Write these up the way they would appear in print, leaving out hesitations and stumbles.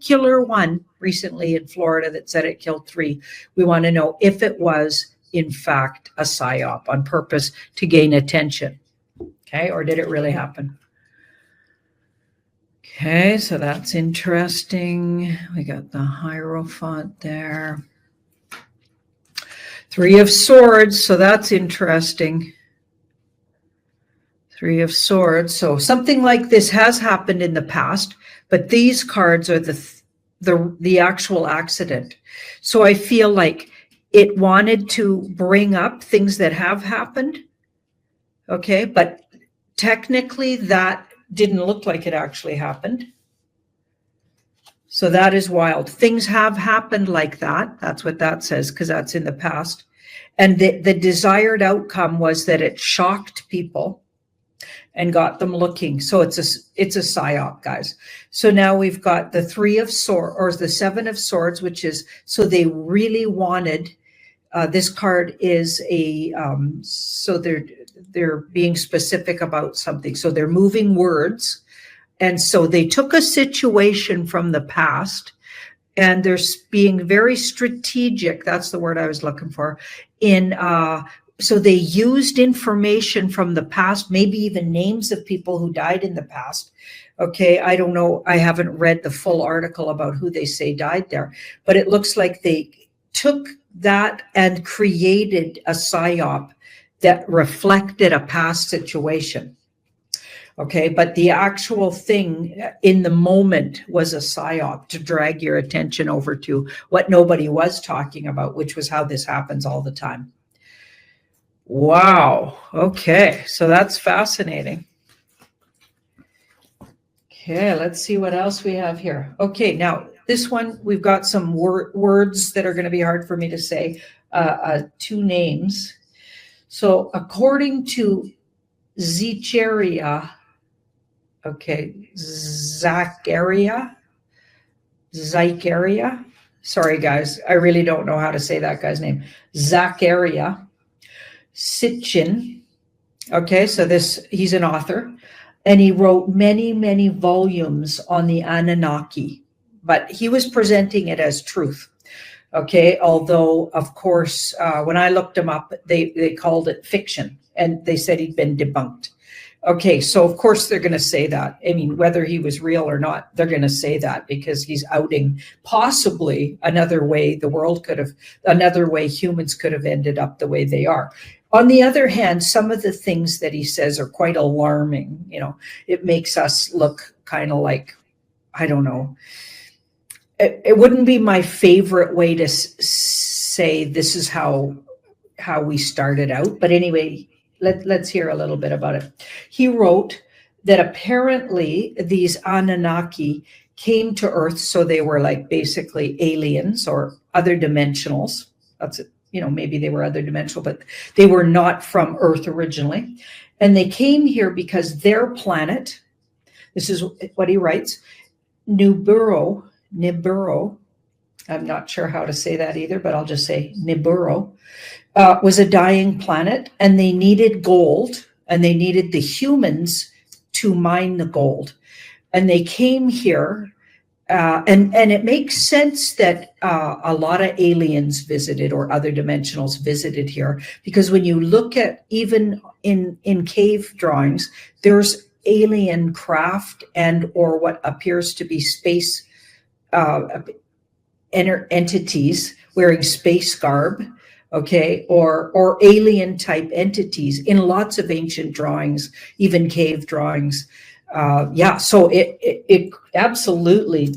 particular one recently in Florida that said it killed 3. We want to know if it was, in fact, a psyop on purpose to gain attention. Okay, or did it really happen? Okay, so that's interesting. We got the Hierophant there. 3 of Swords, so that's interesting. 3 of Swords. So something like this has happened in the past, but these cards are the actual accident. So I feel like it wanted to bring up things that have happened. Okay, but technically that didn't look like it actually happened. So that is wild. Things have happened like that. That's what that says, because that's in the past. And the desired outcome was that it shocked people and got them looking. So it's a psyop, guys. So now we've got the 3 of Swords, or the 7 of Swords, which is, so they really wanted, this card is a, so they're being specific about something. So they're moving words. And so they took a situation from the past and they're being very strategic. That's the word I was looking for. So they used information from the past, maybe even names of people who died in the past. Okay, I don't know. I haven't read the full article about who they say died there, but it looks like they took that and created a psyop that reflected a past situation. Okay, but the actual thing in the moment was a psyop to drag your attention over to what nobody was talking about, which was how this happens all the time. Wow. Okay, so that's fascinating. Okay, let's see what else we have here. Okay, now this one, we've got some words that are going to be hard for me to say, 2 names. So according to Zecharia, okay, Zacharia. Sorry, guys. I really don't know how to say that guy's name. Zacharia Sitchin. Okay, so he's an author. And he wrote many, many volumes on the Anunnaki. But he was presenting it as truth. Okay, although, of course, when I looked him up, they called it fiction. And they said he'd been debunked. Okay, so of course they're going to say that. I mean, whether he was real or not, they're going to say that because he's outing possibly another way another way humans could have ended up the way they are. On the other hand, some of the things that he says are quite alarming. You know, it makes us look kind of like, I don't know. It wouldn't be my favorite way to say this is how we started out. But anyway, let's hear a little bit about it. He wrote that apparently these Anunnaki came to Earth, so they were like basically aliens or other dimensionals. That's it. You know, maybe they were other dimensional, but they were not from Earth originally. And they came here because their planet, this is what he writes, Nibiru, I'm not sure how to say that either, but I'll just say Nibiru, was a dying planet, and they needed gold, and they needed the humans to mine the gold. And they came here, and it makes sense that a lot of aliens visited or other dimensionals visited here, because when you look at even in cave drawings, there's alien craft and or what appears to be space entities wearing space garb, okay, or alien type entities in lots of ancient drawings, even cave drawings. Yeah, so it absolutely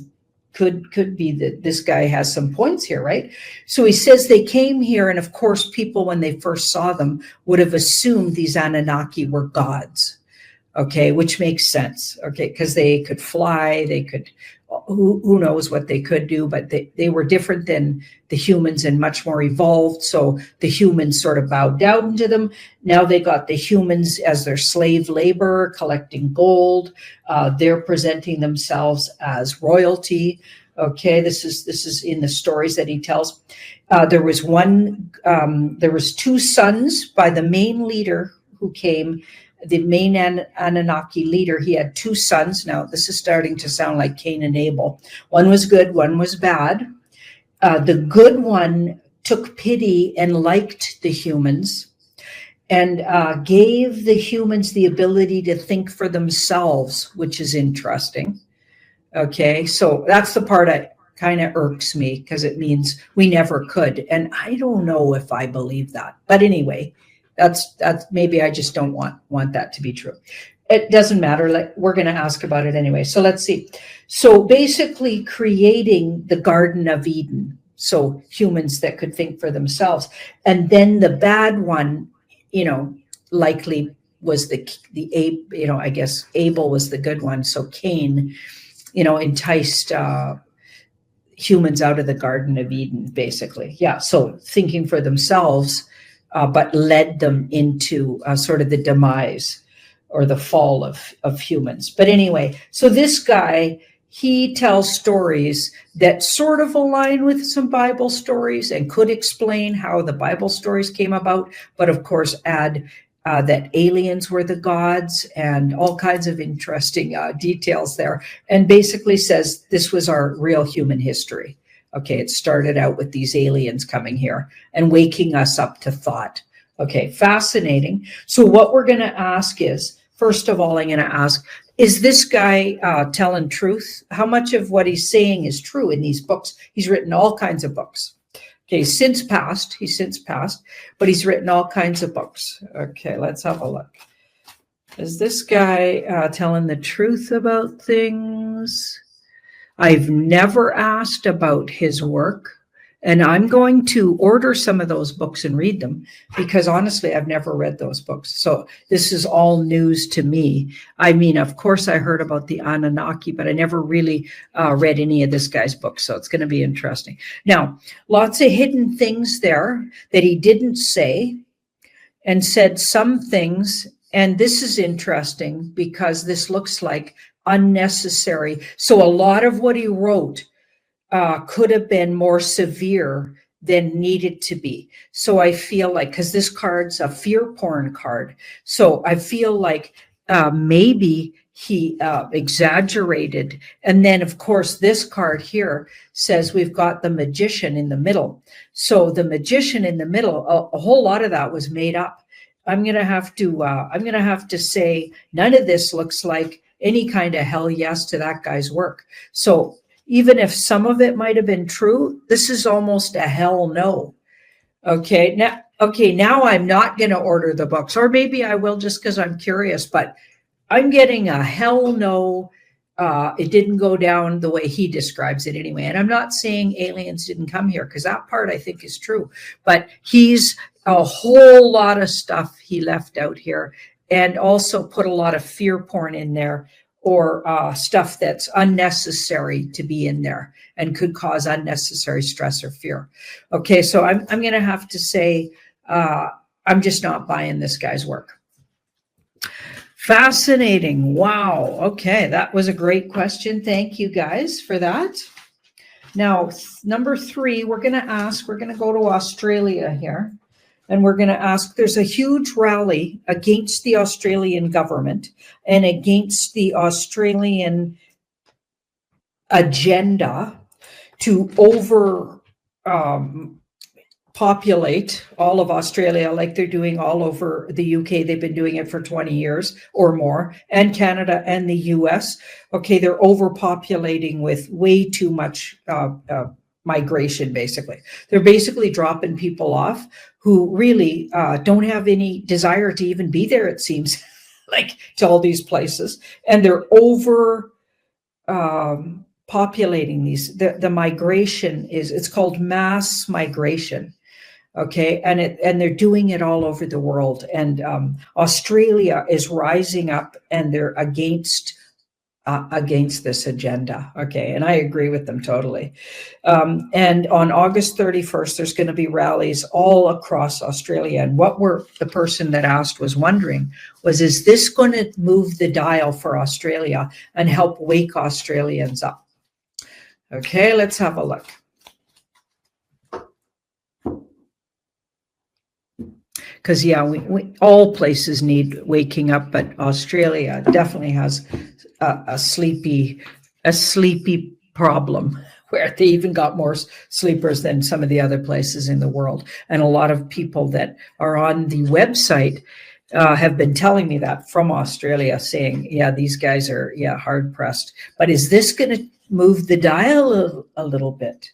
could be that this guy has some points here, right? So he says they came here, and of course people, when they first saw them, would have assumed these Anunnaki were gods, okay, which makes sense, okay, because they could fly, they could, who knows what they could do, but they were different than the humans and much more evolved. So the humans sort of bowed down to them. Now they got the humans as their slave labor, collecting gold. They're presenting themselves as royalty. Okay, this is in the stories that he tells. There was 2 sons by the main leader who came the main Anunnaki leader, he had two sons. Now, this is starting to sound like Cain and Abel. One was good, one was bad. The good one took pity and liked the humans, and gave the humans the ability to think for themselves, which is interesting. Okay, so that's the part that kind of irks me, because it means we never could. And I don't know if I believe that. But anyway, that's maybe I just don't want that to be true. It doesn't matter. Like, we're going to ask about it anyway. So let's see. So basically creating the Garden of Eden. So humans that could think for themselves. And then the bad one, likely was the I guess Abel was the good one. So Cain, enticed humans out of the Garden of Eden, basically. Yeah, so thinking for themselves, but led them into sort of the demise or the fall of humans. But anyway, so this guy, he tells stories that sort of align with some Bible stories and could explain how the Bible stories came about, but of course add that aliens were the gods and all kinds of interesting details there, and basically says this was our real human history. Okay, it started out with these aliens coming here and waking us up to thought. Okay, fascinating. So what we're going to ask is, first of all, I'm going to ask, is this guy telling truth? How much of what he's saying is true in these books? He's written all kinds of books. Okay, he's since passed, but he's written all kinds of books. Okay, let's have a look. Is this guy telling the truth about things? I've never asked about his work, and I'm going to order some of those books and read them, because honestly, I've never read those books. So this is all news to me. I mean, of course, I heard about the Anunnaki, but I never really read any of this guy's books. So it's going to be interesting. Now, lots of hidden things there that he didn't say, and said some things. And this is interesting because this looks like unnecessary. So a lot of what he wrote could have been more severe than needed to be. So I feel like, because this card's a fear porn card, so I feel like maybe he exaggerated. And then, of course, this card here says we've got the magician in the middle. So the magician in the middle, a whole lot of that was made up. I'm gonna have to say none of this looks like any kind of hell yes to that guy's work. So even if some of it might have been true, this is almost a hell no. Okay, now I'm not going to order the books, or maybe I will just because I'm curious, but I'm getting a hell no. It didn't go down the way he describes it anyway. And I'm not saying aliens didn't come here, because that part I think is true, but he's a whole lot of stuff he left out here, and also put a lot of fear porn in there, or stuff that's unnecessary to be in there and could cause unnecessary stress or fear. Okay, so I'm going to have to say I'm just not buying this guy's work. Fascinating. Wow. Okay, that was a great question. Thank you guys for that. Now, number 3, we're going to go to Australia here. And we're going to ask, there's a huge rally against the Australian government and against the Australian agenda to populate all of Australia, like they're doing all over the UK. They've been doing it for 20 years or more, and Canada and the US. Okay, they're overpopulating with way too much migration, basically. They're basically dropping people off who really don't have any desire to even be there, it seems, like, to all these places. And they're over populating these. The migration it's called mass migration. Okay, and they're doing it all over the world. And Australia is rising up, and they're against this agenda. Okay, and I agree with them totally. And on August 31st, there's going to be rallies all across Australia. And what the person that asked was wondering was, is this going to move the dial for Australia and help wake Australians up? Okay, let's have a look. because yeah, we all places need waking up, but Australia definitely has a sleepy problem where they even got more sleepers than some of the other places in the world. And a lot of people that are on the website have been telling me that from Australia, saying, yeah, these guys are, yeah, hard pressed. But is this going to move the dial a little bit?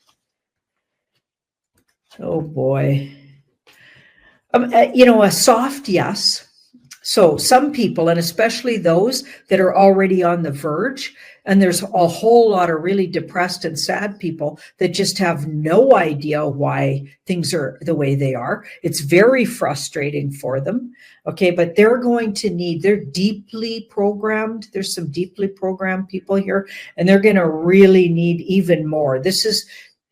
Oh boy. A soft yes. So some people, and especially those that are already on the verge, and there's a whole lot of really depressed and sad people that just have no idea why things are the way they are. It's very frustrating for them. Okay, but they're deeply programmed. There's some deeply programmed people here, and they're going to really need even more. This is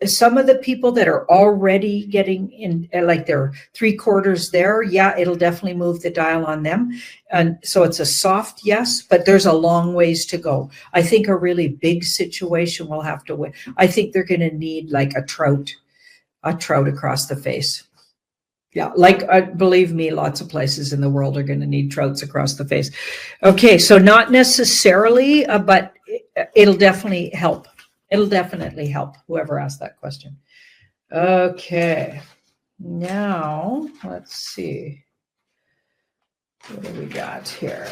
some of the people that are already getting in, like they're 3/4 there. Yeah, it'll definitely move the dial on them. And so it's a soft yes, but there's a long ways to go. I think a really big situation will have to win. I think they're going to need like a trout across the face. Yeah, like believe me, lots of places in the world are going to need trouts across the face. Okay, so not necessarily, but it'll definitely help. It'll definitely help, whoever asked that question. Okay, now let's see. What do we got here?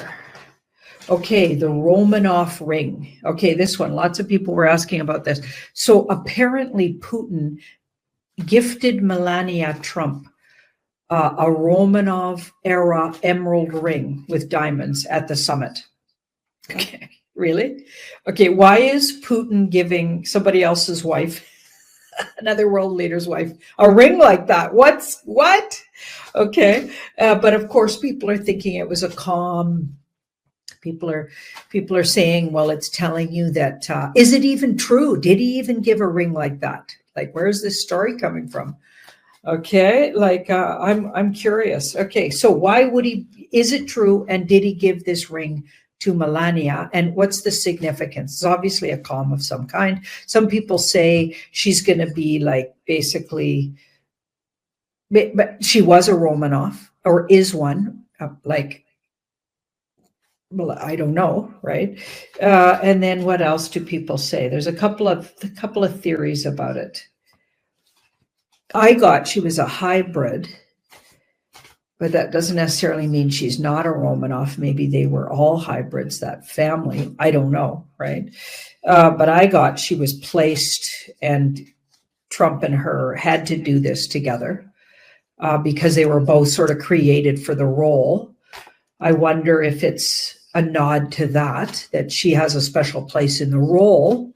Okay, the Romanov ring. Okay, this one, lots of people were asking about this. So apparently Putin gifted Melania Trump a Romanov era emerald ring with diamonds at the summit. Okay. Really? Okay, why is Putin giving somebody else's wife, another world leader's wife, a ring like that? What? Okay, but of course, people are thinking it was a calm. People are saying, well, it's telling you that. Is it even true? Did he even give a ring like that? Like, where's this story coming from? Okay, like I'm curious. Okay, so why would he? Is it true? And did he give this ring to Melania? And what's the significance? It's obviously a calm of some kind. Some people say she's going to be like basically, but she was a Romanov or is one. Well, I don't know, right? And then what else do people say? There's a couple of theories about it. I got she was a hybrid, but that doesn't necessarily mean she's not a Romanov. Maybe they were all hybrids, that family. I don't know, right? But I got she was placed, and Trump and her had to do this together because they were both sort of created for the role. I wonder if it's a nod to that she has a special place in the role.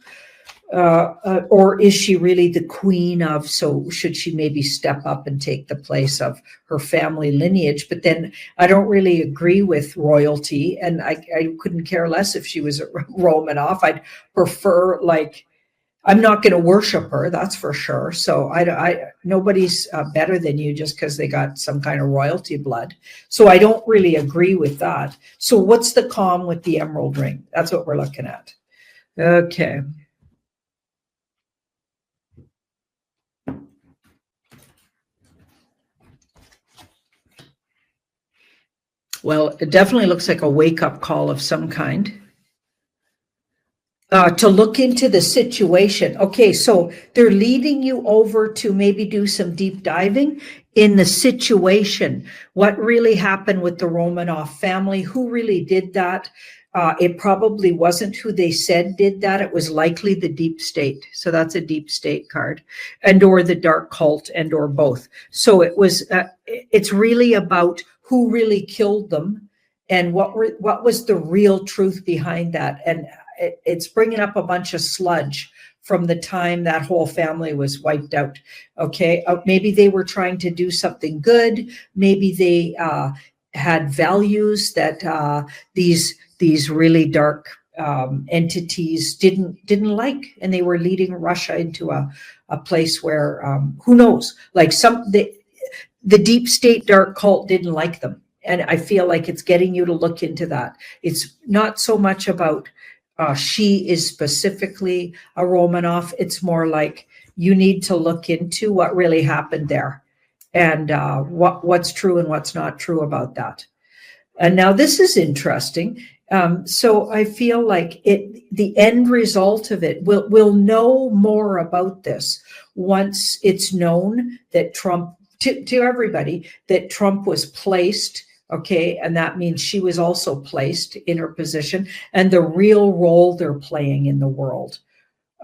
Or is she really the queen of, so should she maybe step up and take the place of her family lineage? But then I don't really agree with royalty, and I couldn't care less if she was a Romanov. I'd prefer, like, I'm not going to worship her, that's for sure. So nobody's better than you just because they got some kind of royalty blood. So I don't really agree with that. So what's the calm with the emerald ring? That's what we're looking at. Okay. Well, it definitely looks like a wake-up call of some kind. To look into the situation. Okay, so they're leading you over to maybe do some deep diving in the situation. What really happened with the Romanov family? Who really did that? It probably wasn't who they said did that. It was likely the deep state. So that's a deep state card, and or the dark cult, and or both. So it was. It's really about who really killed them, and what was the real truth behind that. And it's bringing up a bunch of sludge from the time that whole family was wiped out. Okay, maybe they were trying to do something good. Maybe they had values that these really dark entities didn't like, and they were leading Russia into a place where who knows, like the deep state dark cult didn't like them. And I feel like it's getting you to look into that. It's not so much about she is specifically a Romanov. It's more like you need to look into what really happened there. and what's true and what's not true about that. And now this is interesting. So I feel like the end result of it, we'll know more about this once it's known that Trump, to everybody, that Trump was placed. Okay, and that means she was also placed in her position, and the real role they're playing in the world.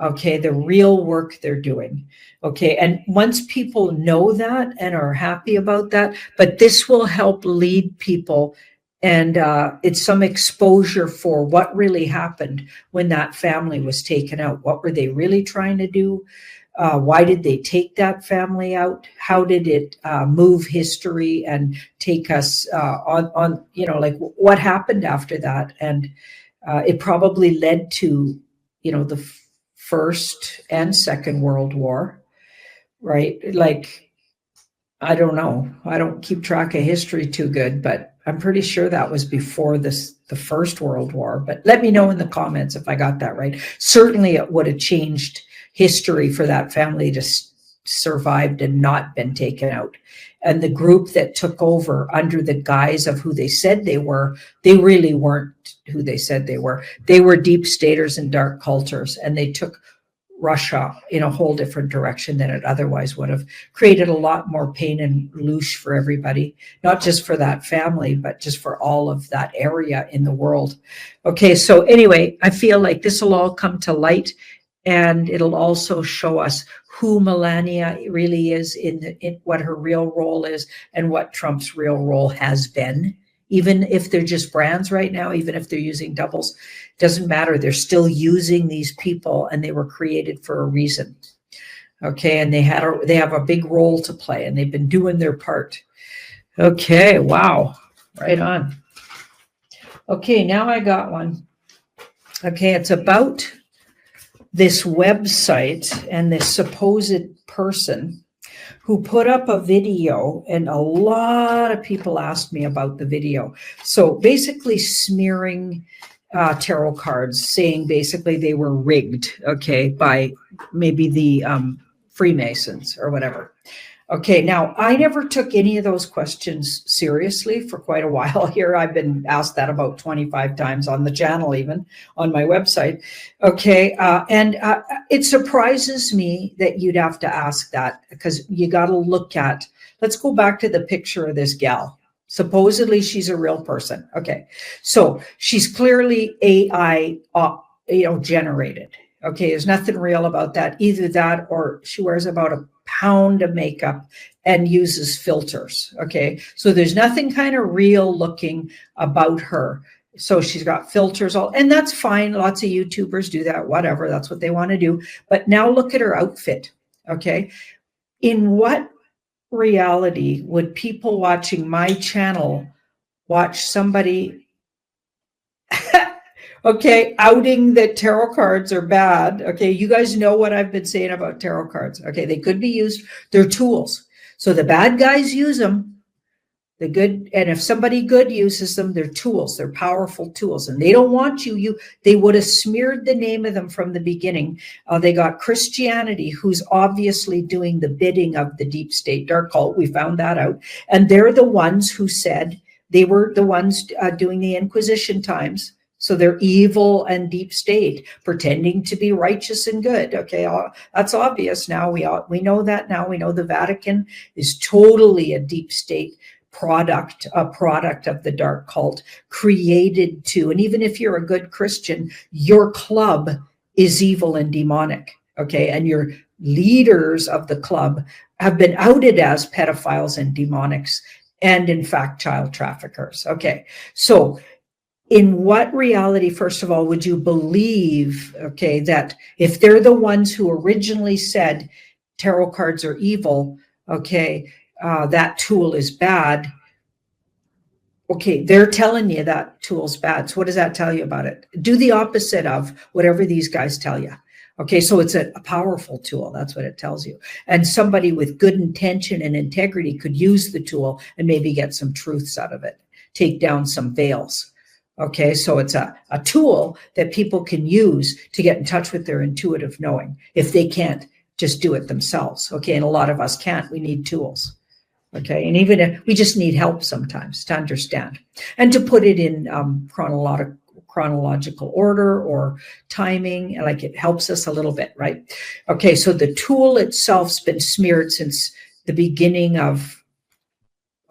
Okay, the real work they're doing. Okay, and once people know that and are happy about that, but this will help lead people, and it's some exposure for what really happened when that family was taken out. What were they really trying to do? Why did they take that family out? How did it move history and take us on, like what happened after that? And it probably led to, the First and Second World War, right? Like, I don't know. I don't keep track of history too good, but I'm pretty sure that was before the First World War. But let me know in the comments if I got that right. Certainly it would have changed history for that family to survived and not been taken out. And the group that took over under the guise of who they said they were, they really weren't who they said they were. They were deep staters and dark cultures, and they took Russia in a whole different direction than it otherwise would have. Created a lot more pain and loosh for everybody, not just for that family, but just for all of that area in the world. Okay, so anyway, I feel like this will all come to light, and it'll also show us who Melania really is, in what her real role is, and what Trump's real role has been. Even if they're just brands right now, even if they're using doubles, doesn't matter. They're still using these people, and they were created for a reason. Okay, and they have a big role to play, and they've been doing their part. Okay, wow, right on. Okay, now I got one. Okay, it's about this website and this supposed person who put up a video, and a lot of people asked me about the video. So basically smearing tarot cards, saying basically they were rigged, okay, by maybe the Freemasons or whatever. Okay, now I never took any of those questions seriously for quite a while here. I've been asked that about 25 times on the channel, even on my website. Okay, and it surprises me that you'd have to ask that, because you got to look at, let's go back to the picture of this gal. Supposedly she's a real person. Okay, so she's clearly AI, generated. Okay, there's nothing real about that. Either that, or she wears about a pound of makeup and uses filters. Okay, so there's nothing kind of real looking about her. So she's got filters all, and that's fine. Lots of YouTubers do that, whatever, that's what they want to do. But now look at her outfit. Okay, in what reality would people watching my channel watch somebody okay, outing that tarot cards are bad? Okay, you guys know what I've been saying about tarot cards. Okay, they could be used, they're tools. So the bad guys use them, the good, and if somebody good uses them, they're tools, they're powerful tools, and they don't want they would have smeared the name of them from the beginning. They got Christianity, who's obviously doing the bidding of the deep state dark cult. We found that out. And they're the ones who said, they were the ones doing the Inquisition times. So they're evil and deep state, pretending to be righteous and good. Okay, that's obvious now. We know that now. We know the Vatican is totally a deep state product, a product of the dark cult, created to, and even if you're a good Christian, your club is evil and demonic. Okay, and your leaders of the club have been outed as pedophiles and demonics, and in fact, child traffickers. Okay, so in what reality, first of all, would you believe, okay, that if they're the ones who originally said tarot cards are evil, okay, that tool is bad, okay, they're telling you that tool's bad. So what does that tell you about it? Do the opposite of whatever these guys tell you. Okay, so it's a powerful tool. That's what it tells you. And somebody with good intention and integrity could use the tool and maybe get some truths out of it, take down some veils. Okay, so it's a tool that people can use to get in touch with their intuitive knowing if they can't just do it themselves. Okay, and a lot of us can't. We need tools. Okay, and even if we just need help sometimes to understand and to put it in chronological order or timing, like it helps us a little bit, right? Okay, so the tool itself's been smeared since the beginning of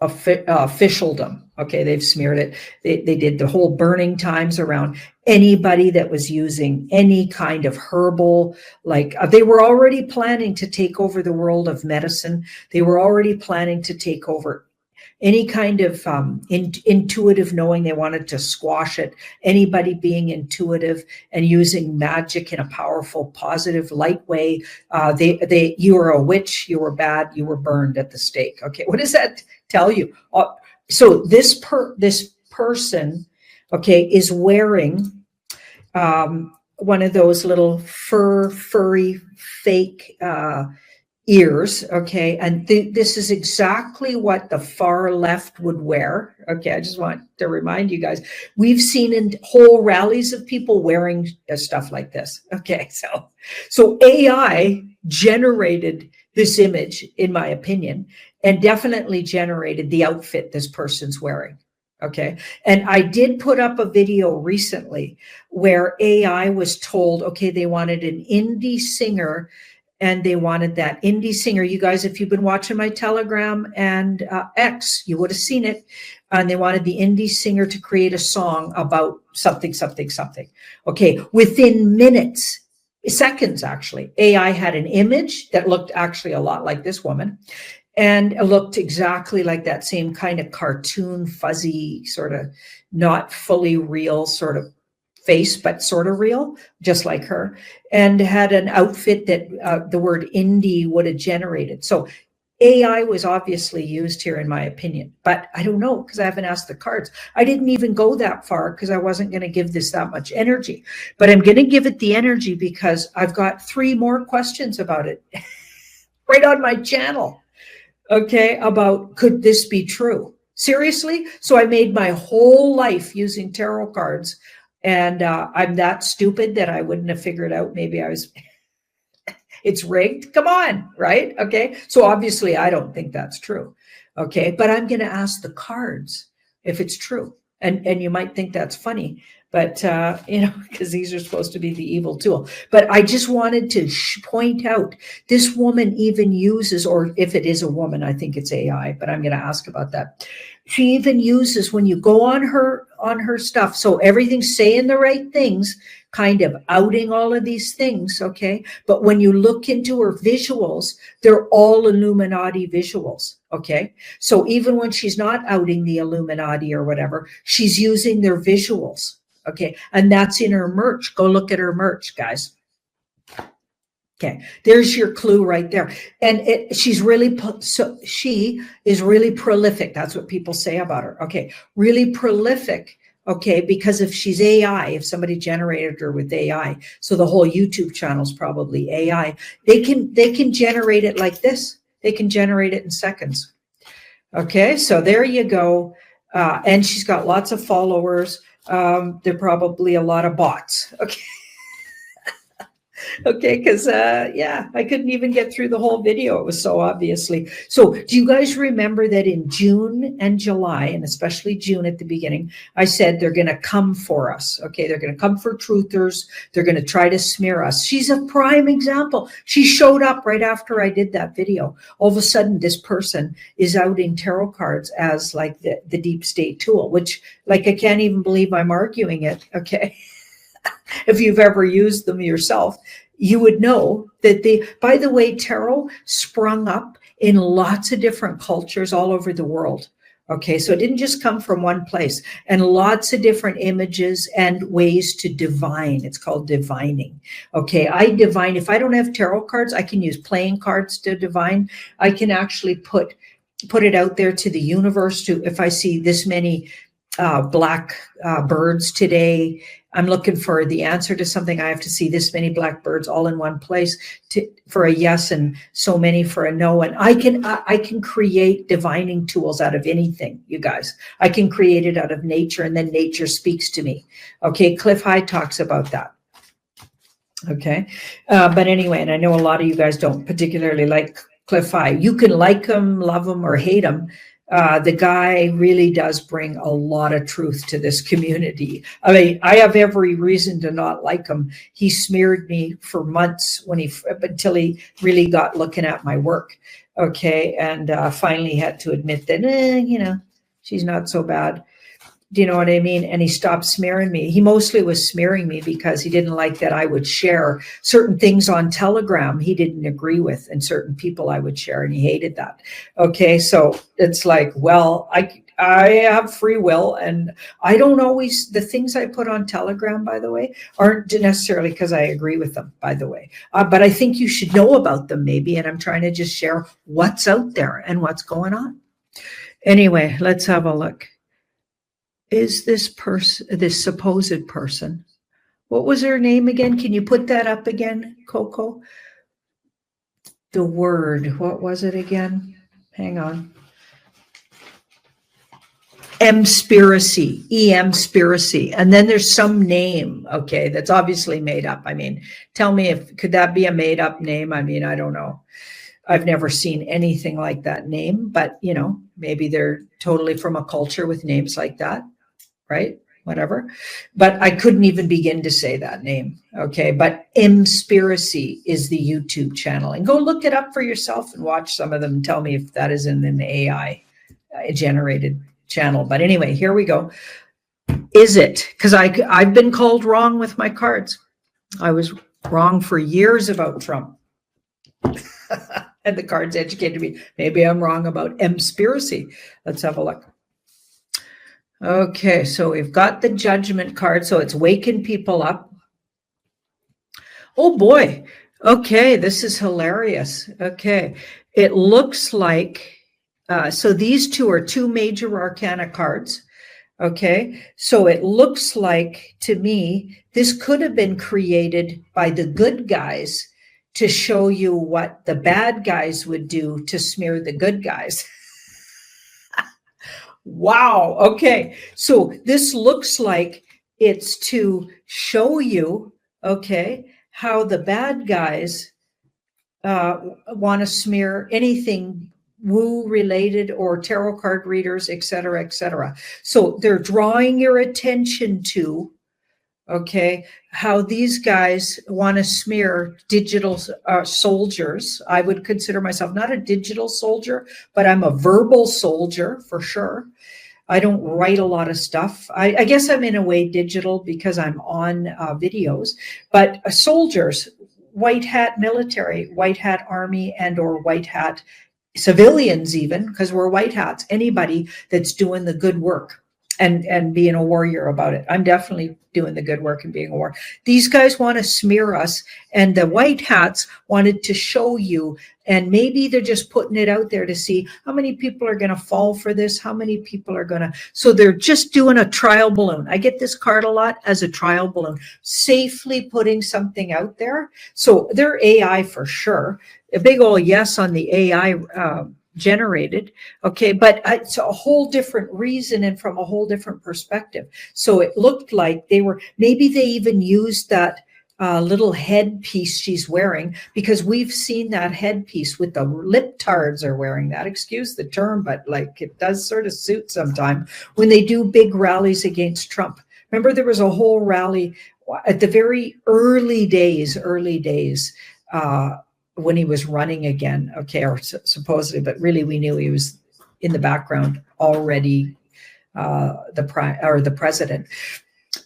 officialdom. Okay, they've smeared it. They did the whole burning times around anybody that was using any kind of herbal, like they were already planning to take over the world of medicine. They were already planning to take over any kind of intuitive knowing. They wanted to squash it. Anybody being intuitive and using magic in a powerful, positive, light way. You were a witch, you were bad, you were burned at the stake. Okay, what does that tell you? So this person, okay, is wearing one of those little furry, fake ears, okay, and this is exactly what the far left would wear. Okay, I just want to remind you guys, we've seen in whole rallies of people wearing stuff like this. Okay, so AI generated this image, in my opinion, and definitely generated the outfit this person's wearing. Okay, and I did put up a video recently where AI was told, okay, they wanted an indie singer, and they wanted that indie singer. You guys, if you've been watching my Telegram and X, you would have seen it. And they wanted the indie singer to create a song about something, something, something. Okay, within minutes, seconds actually, AI had an image that looked actually a lot like this woman. And it looked exactly like that same kind of cartoon, fuzzy, sort of not fully real sort of face, but sort of real, just like her, and had an outfit that the word indie would have generated. So AI was obviously used here, in my opinion, but I don't know because I haven't asked the cards. I didn't even go that far because I wasn't going to give this that much energy, but I'm going to give it the energy because I've got 3 more questions about it right on my channel. Okay, about could this be true? Seriously? So I made my whole life using tarot cards, and I'm that stupid that I wouldn't have figured out. Maybe it's rigged. Come on, right? Okay, so obviously I don't think that's true. Okay, but I'm going to ask the cards if it's true. And you might think that's funny, but because these are supposed to be the evil tool. But I just wanted to point out this woman even uses, or if it is a woman, I think it's AI, but I'm going to ask about that. She even uses, when you go on her stuff, so everything's saying the right things, kind of outing all of these things, okay? But when you look into her visuals, they're all Illuminati visuals, okay? So even when she's not outing the Illuminati or whatever, she's using their visuals, okay? And that's in her merch. Go look at her merch, guys. Okay, there's your clue right there. And she is really prolific. That's what people say about her. Okay, really prolific. Okay, because if she's AI, if somebody generated her with AI, so the whole YouTube channel is probably AI. They can generate it like this. They can generate it in seconds. Okay, so there you go. And she's got lots of followers. They're probably a lot of bots. Okay. Okay, because I couldn't even get through the whole video. It was so obviously. So do you guys remember that in June and July, and especially June at the beginning, I said they're going to come for us. Okay, they're going to come for truthers. They're going to try to smear us. She's a prime example. She showed up right after I did that video. All of a sudden, this person is outing tarot cards as like the deep state tool, which, like, I can't even believe I'm arguing it. Okay. If you've ever used them yourself, you would know that by the way, tarot sprung up in lots of different cultures all over the world. Okay, so it didn't just come from one place, and lots of different images and ways to divine. It's called divining. Okay, I divine. If I don't have tarot cards, I can use playing cards to divine. I can actually put it out there to the universe to, if I see this many black birds today, I'm looking for the answer to something. I have to see this many black birds all in one place for a yes, and so many for a no. And I can create divining tools out of anything, you guys. I can create it out of nature, and then nature speaks to me. Okay, Cliff High talks about that. Okay, but anyway, and I know a lot of you guys don't particularly like Cliff High. You can like him, love him, or hate him. The guy really does bring a lot of truth to this community. I mean, I have every reason to not like him. He smeared me for months until he really got looking at my work. Okay. And finally had to admit that, she's not so bad. Do you know what I mean? And he stopped smearing me. He mostly was smearing me because he didn't like that I would share certain things on Telegram he didn't agree with, and certain people I would share, and he hated that. Okay, so it's like, well, I have free will, and I don't always, the things I put on Telegram, by the way, aren't necessarily because I agree with them, by the way. But I think you should know about them maybe, and I'm trying to just share what's out there and what's going on. Anyway, let's have a look. Is this supposed person, what was her name again? Can you put that up again, Coco? The word, what was it again? Hang on. Emspiracy, E-M-spiracy. And then there's some name, okay, that's obviously made up. I mean, tell me could that be a made up name? I mean, I don't know. I've never seen anything like that name, but maybe they're totally from a culture with names like that. Right? Whatever. But I couldn't even begin to say that name. Okay. But Emspiracy is the YouTube channel. And go look it up for yourself and watch some of them and tell me if that is in an AI generated channel. But anyway, here we go. Is it? Because I've been called wrong with my cards. I was wrong for years about Trump. And the cards educated me. Maybe I'm wrong about Emspiracy. Let's have a look. Okay, so we've got the Judgment card, so it's waking people up. Oh boy. Okay, this is hilarious. Okay, it looks like, so these two are two major arcana cards. Okay, so it looks like to me, this could have been created by the good guys to show you what the bad guys would do to smear the good guys. Wow. Okay. So this looks like it's to show you, okay, how the bad guys want to smear anything woo related or tarot card readers, et cetera, et cetera. So they're drawing your attention to, okay, how these guys want to smear digital soldiers. I would consider myself not a digital soldier, but I'm a verbal soldier for sure. I don't write a lot of stuff. I guess I'm in a way digital because I'm on videos, but soldiers, white hat military, white hat army, and or white hat civilians even, because we're white hats, anybody that's doing the good work and being a warrior about it. I'm definitely doing the good work and being a warrior. These guys want to smear us, and the white hats wanted to show you, and maybe they're just putting it out there to see how many people are going to fall for this, how many people are going to, so they're just doing a trial balloon. I get this card a lot as a trial balloon, safely putting something out there. So they're AI for sure. A big old yes on the AI generated. Okay, but it's a whole different reason and from a whole different perspective. So it looked like maybe they even used that little headpiece she's wearing, because we've seen that headpiece with the liptards are wearing that, excuse the term, but like it does sort of suit sometime when they do big rallies against Trump. Remember, there was a whole rally at the very early days, when he was running again, okay, or supposedly, but really we knew he was in the background already, the president.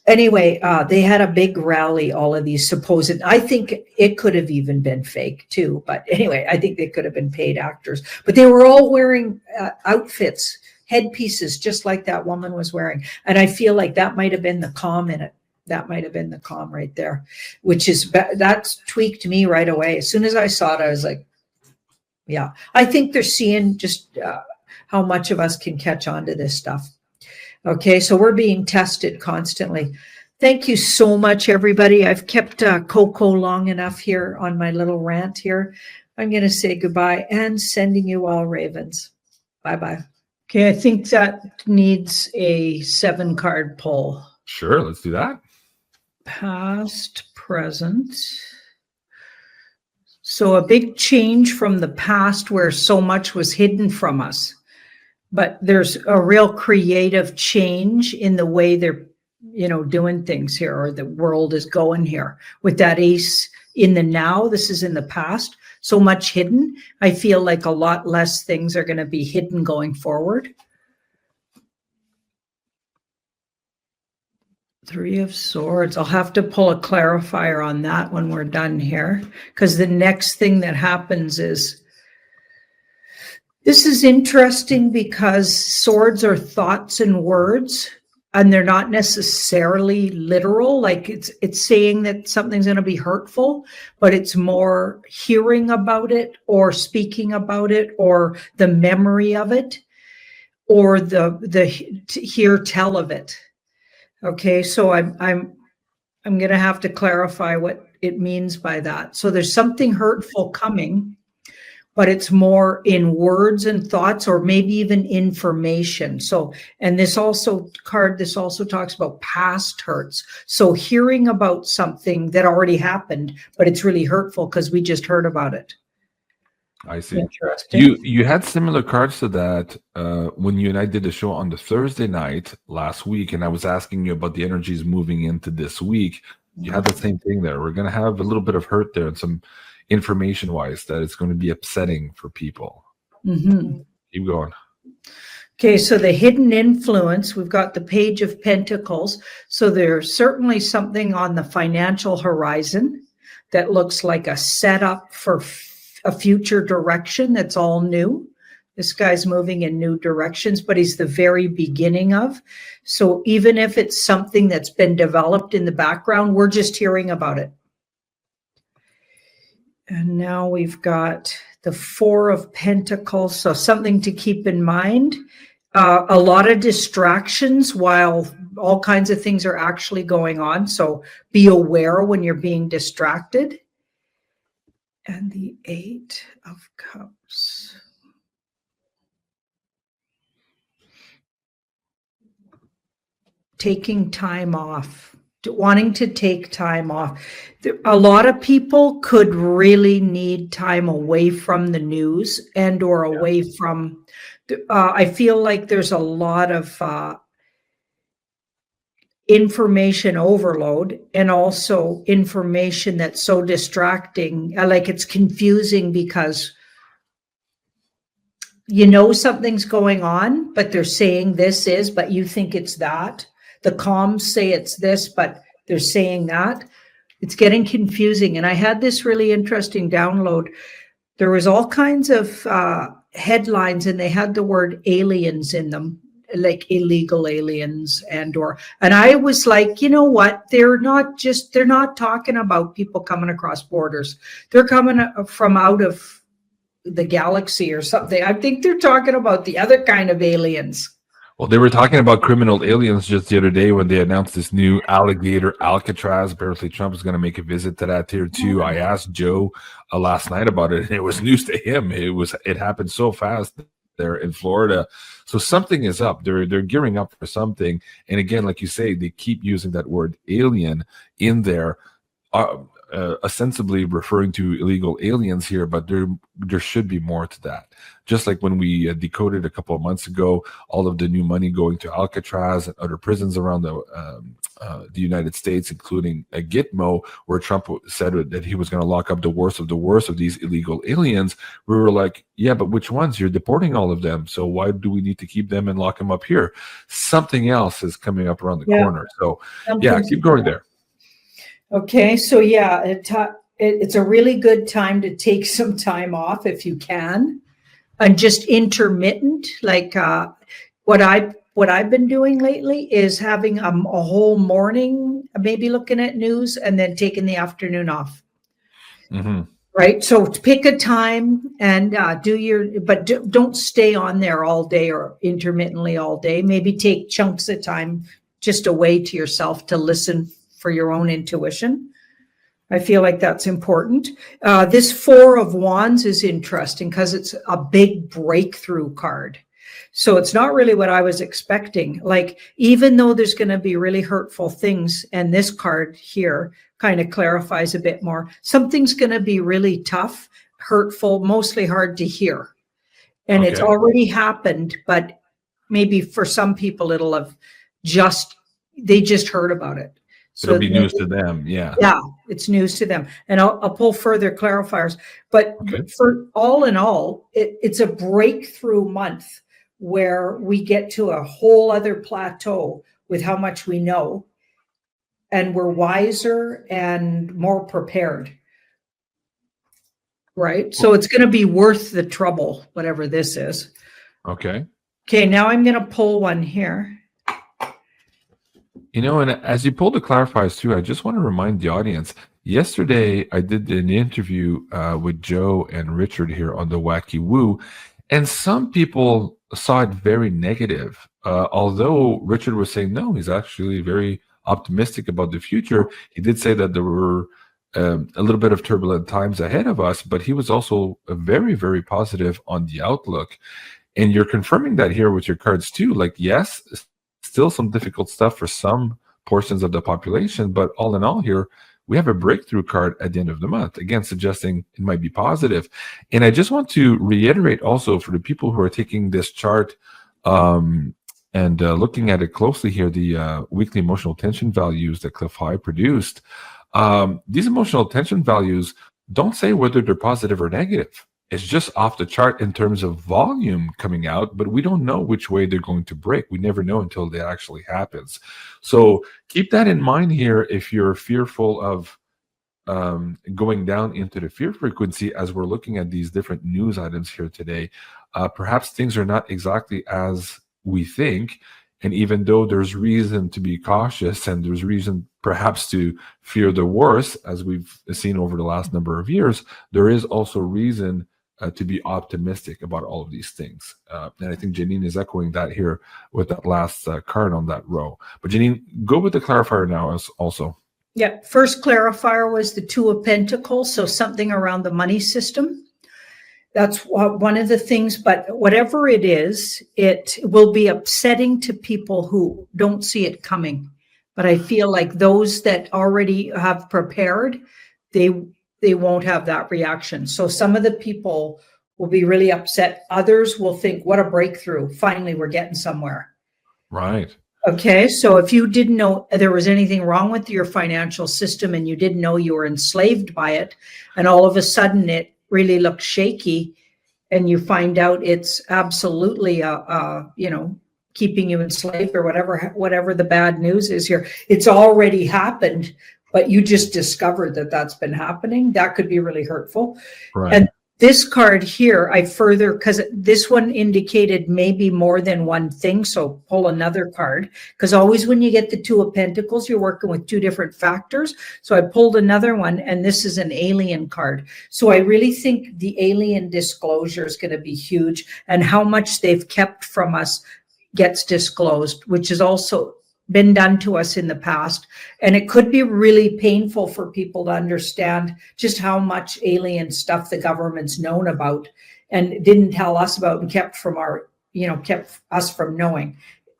Anyway, they had a big rally, all of these supposed, I think it could have even been fake too, but anyway, I think they could have been paid actors, but they were all wearing outfits, headpieces, just like that woman was wearing. And I feel like that might have been the comm in it. That might have been the comm right there, which is, that's tweaked me right away. As soon as I saw it, I was like, yeah, I think they're seeing just how much of us can catch on to this stuff. Okay, so we're being tested constantly. Thank you so much, everybody. I've kept Coco long enough here on my little rant here. I'm going to say goodbye and sending you all ravens. Bye-bye. Okay, I think that needs a 7-card pull. Sure, let's do that. Past, present, So a big change from the past where so much was hidden from us. But there's a real creative change in the way they're, doing things here, or the world is going here. With that ace in the now, this is in the past, so much hidden. I feel like a lot less things are going to be hidden going forward. Three of Swords. I'll have to pull a clarifier on that when we're done here, because the next thing that happens is, this is interesting because swords are thoughts and words, and they're not necessarily literal. Like it's saying that something's going to be hurtful, but it's more hearing about it or speaking about it or the memory of it or the hear tell of it. Okay, so I'm going to have to clarify what it means by that. So there's something hurtful coming, but it's more in words and thoughts, or maybe even information. So, and this also talks about past hurts. So hearing about something that already happened, but it's really hurtful because we just heard about it. I see. Interesting. You had similar cards to that when you and I did the show on the Thursday night last week, and I was asking you about the energies moving into this week. You had the same thing there. We're going to have a little bit of hurt there and some information-wise that it's going to be upsetting for people. Mm-hmm. Keep going. Okay, so the hidden influence, we've got the Page of Pentacles. So there's certainly something on the financial horizon that looks like a setup for a future direction that's all new. This guy's moving in new directions, but he's the very beginning of. So even if it's something that's been developed in the background, we're just hearing about it. And now we've got the Four of Pentacles. So something to keep in mind. A lot of distractions while all kinds of things are actually going on. So be aware when you're being distracted. And the Eight of Cups. Taking time off, wanting to take time off. A lot of people could really need time away from the news and or away from, I feel like there's a lot of information overload, and also information that's so distracting. Like it's confusing because something's going on, but they're saying this is, but you think it's that. The comms say it's this, but they're saying that. It's getting confusing. And I had this really interesting download. There was all kinds of headlines, and they had the word aliens in them, like illegal aliens and I was like, you know what? They're not talking about people coming across borders. They're coming from out of the galaxy or something. I think they're talking about the other kind of aliens. Well, they were talking about criminal aliens just the other day when they announced this new alligator Alcatraz. Apparently, Trump is going to make a visit to that here too. I asked Joe last night about it, and it was news to him. It happened so fast there in Florida. So something is up. They're gearing up for something. And again, like you say, they keep using that word alien in there. Ostensibly referring to illegal aliens here, but there should be more to that. Just like when we decoded a couple of months ago, all of the new money going to Alcatraz and other prisons around the United States, including Gitmo, where Trump said that he was going to lock up the worst of these illegal aliens. We were like, yeah, but which ones? You're deporting all of them. So why do we need to keep them and lock them up here? Something else is coming up around the corner. So keep going there. Okay, so it's a really good time to take some time off if you can, and just intermittent. Like what I've been doing lately is having a whole morning, maybe looking at news, and then taking the afternoon off. Mm-hmm. Right. So pick a time and don't stay on there all day or intermittently all day. Maybe take chunks of time just away to yourself to listen for your own intuition. I feel like that's important. This Four of Wands is interesting because it's a big breakthrough card. So it's not really what I was expecting. Like, even though there's going to be really hurtful things, and this card here kind of clarifies a bit more, something's going to be really tough, hurtful, mostly hard to hear. And it's Okay. already happened, but maybe for some people it'll have they just heard about it. It'll So be news to them. Yeah. yeah, it's news to them. And I'll pull further clarifiers. But Okay. for all in all, it's a breakthrough month where we get to a whole other plateau with how much we know. And we're wiser and more prepared. Right? So it's going to be worth the trouble, whatever this is. Okay. Okay, now I'm going to pull one here. You know, and as you pull the clarifiers too, I just want to remind the audience. Yesterday, I did an interview with Joe and Richard here on the Wacky Woo, and some people saw it very negative. Although Richard was saying no, he's actually very optimistic about the future. He did say that there were a little bit of turbulent times ahead of us, but he was also very, very positive on the outlook. And you're confirming that here with your cards too. Like, yes, still some difficult stuff for some portions of the population, but all in all here, we have a breakthrough card at the end of the month, again, suggesting it might be positive. And I just want to reiterate also for the people who are taking this chart and looking at it closely here, the weekly emotional tension values that Cliff High produced. These emotional tension values don't say whether they're positive or negative. It's just off the chart in terms of volume coming out, but we don't know which way they're going to break. We never know until that actually happens. So keep that in mind here if you're fearful of going down into the fear frequency as we're looking at these different news items here today. Perhaps things are not exactly as we think. And even though there's reason to be cautious and there's reason perhaps to fear the worst, as we've seen over the last number of years, there is also reason to be optimistic about all of these things. And I think Janine is echoing that here with that last card on that row. But Janine, go with the clarifier now also. Yeah, first clarifier was the Two of Pentacles, so something around the money system. That's one of the things, but whatever it is, it will be upsetting to people who don't see it coming. But I feel like those that already have prepared, they won't have that reaction. So some of the people will be really upset. Others will think, what a breakthrough. Finally, we're getting somewhere. Right. Okay, so if you didn't know there was anything wrong with your financial system and you didn't know you were enslaved by it, and all of a sudden it really looks shaky, and you find out it's absolutely keeping you enslaved or whatever the bad news is here. It's already happened, but you just discovered that that's been happening. That could be really hurtful. Right. And this card here, because this one indicated maybe more than one thing. So pull another card, because always when you get the Two of Pentacles, you're working with two different factors. So I pulled another one, and this is an alien card. So I really think the alien disclosure is going to be huge, and how much they've kept from us gets disclosed, which has also been done to us in the past. And it could be really painful for people to understand just how much alien stuff the government's known about and didn't tell us about and kept us from knowing.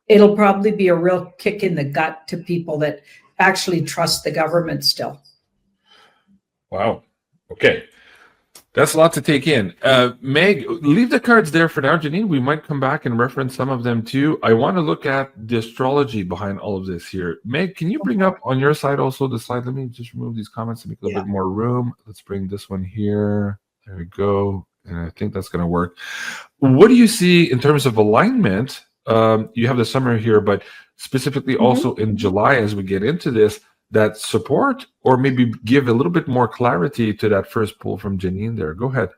It'll probably be a real kick in the gut to people that actually trust the government still. Wow. Okay. That's a lot to take in. Meg, leave the cards there for now. Janine, we might come back and reference some of them too. I want to look at the astrology behind all of this here. Meg, can you bring up on your side also the slide? Let me just remove these comments to make a little bit more room. Let's bring this one here. There we go. And I think that's going to work. What do you see in terms of alignment? You have the summer here, but specifically also in July as we get into this, that support, or maybe give a little bit more clarity to that first pull from Janine there. Go ahead.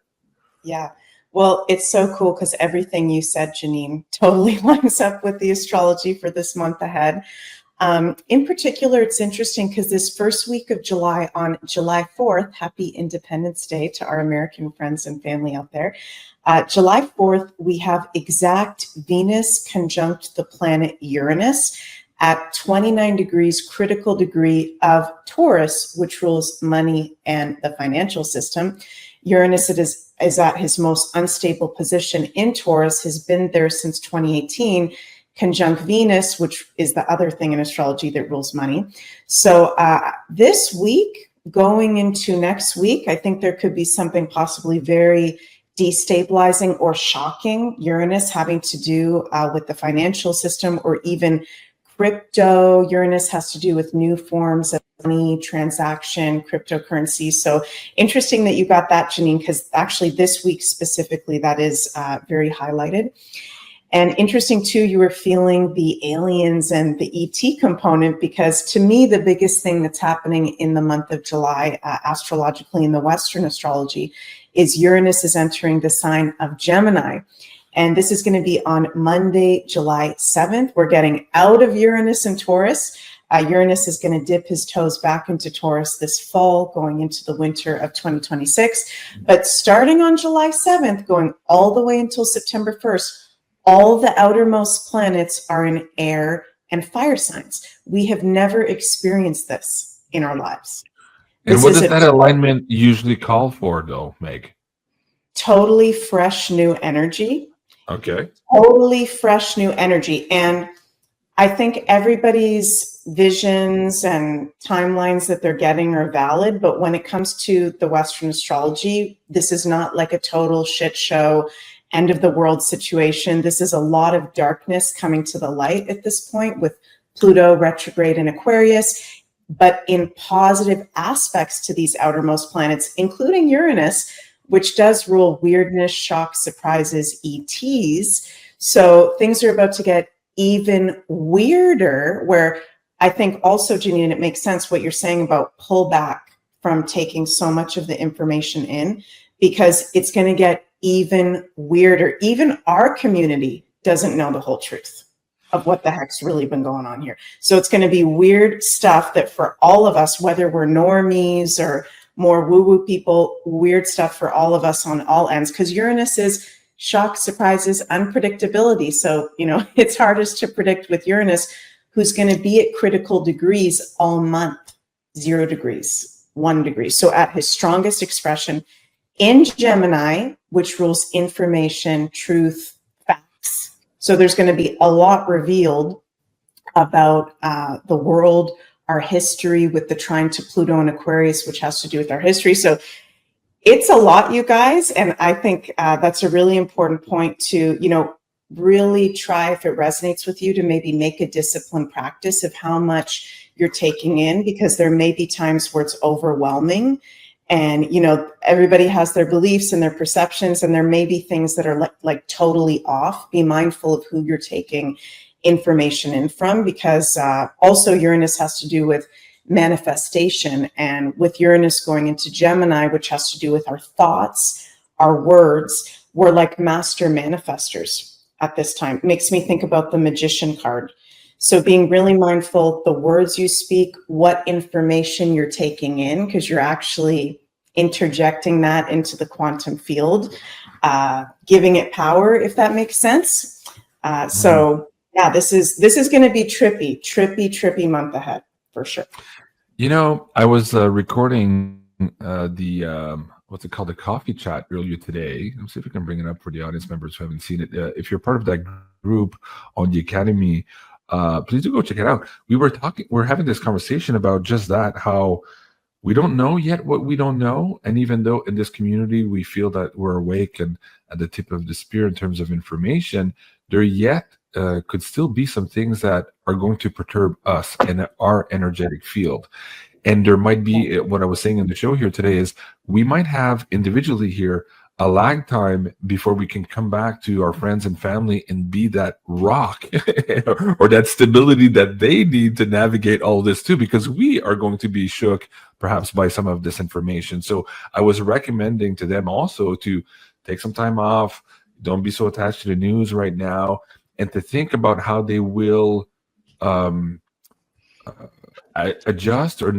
Yeah, well, it's so cool because everything you said, Janine, totally lines up with the astrology for this month ahead. In particular, it's interesting because this first week of July, on July 4th, happy Independence Day to our American friends and family out there. July 4th, we have exact Venus conjunct the planet Uranus at 29 degrees critical degree of Taurus, which rules money and the financial system. Uranus is at his most unstable position in Taurus, has been there since 2018, conjunct Venus, which is the other thing in astrology that rules money. So this week, going into next week, I think there could be something possibly very destabilizing or shocking. Uranus having to do with the financial system, or even crypto. Uranus has to do with new forms of money, transaction, cryptocurrency. So interesting that you got that, Janine, because actually this week specifically, that is very highlighted. And interesting too, you were feeling the aliens and the ET component, because to me, the biggest thing that's happening in the month of July, astrologically in the Western astrology, is Uranus is entering the sign of Gemini. And this is going to be on Monday, July 7th. We're getting out of Uranus and Taurus. Uranus is going to dip his toes back into Taurus this fall, going into the winter of 2026. But starting on July 7th, going all the way until September 1st, all the outermost planets are in air and fire signs. We have never experienced this in our lives. And what does that alignment usually call for, though, Meg? Totally fresh new energy. Okay. Totally fresh new energy. And I think everybody's visions and timelines that they're getting are valid. But when it comes to the Western astrology, this is not like a total shit show, end of the world situation. This is a lot of darkness coming to the light at this point, with Pluto retrograde in Aquarius, but in positive aspects to these outermost planets, including Uranus, which does rule weirdness, shock, surprises, ETs. So things are about to get even weirder, where I think also, Janine, it makes sense what you're saying about pull back from taking so much of the information in, because it's going to get even weirder. Even our community doesn't know the whole truth of what the heck's really been going on here. So it's going to be weird stuff that for all of us, whether we're normies or more woo-woo people, weird stuff for all of us on all ends, because Uranus is shock, surprises, unpredictability. So, it's hardest to predict with Uranus, who's going to be at critical degrees all month, 0 degrees, 1 degree. So at his strongest expression in Gemini, which rules information, truth, facts. So there's going to be a lot revealed about the world, our history with the trine to Pluto and Aquarius, which has to do with our history. So it's a lot, you guys. And I think that's a really important point to, really try, if it resonates with you, to maybe make a disciplined practice of how much you're taking in, because there may be times where it's overwhelming. And, everybody has their beliefs and their perceptions, and there may be things that are like totally off. Be mindful of who you're taking information in from, because also Uranus has to do with manifestation. And with Uranus going into Gemini, which has to do with our thoughts, our words, we're like master manifestors at this time. It makes me think about the Magician card. So being really mindful, the words you speak, what information you're taking in, because you're actually interjecting that into the quantum field, giving it power, if that makes sense. So yeah, this is going to be trippy month ahead for sure. I was recording the what's it called, the coffee chat earlier today. Let's see if we can bring it up for the audience members who haven't seen it. If you're part of that group on the Academy, please do go check it out. We're having this conversation about just that, how we don't know yet what we don't know. And even though in this community we feel that we're awake and at the tip of the spear in terms of information, there yet could still be some things that are going to perturb us in our energetic field. And there might be, what I was saying in the show here today is, we might have individually here a lag time before we can come back to our friends and family and be that rock or that stability that they need to navigate all this too, because we are going to be shook perhaps by some of this information. So I was recommending to them also to take some time off, don't be so attached to the news right now, and to think about how they will adjust or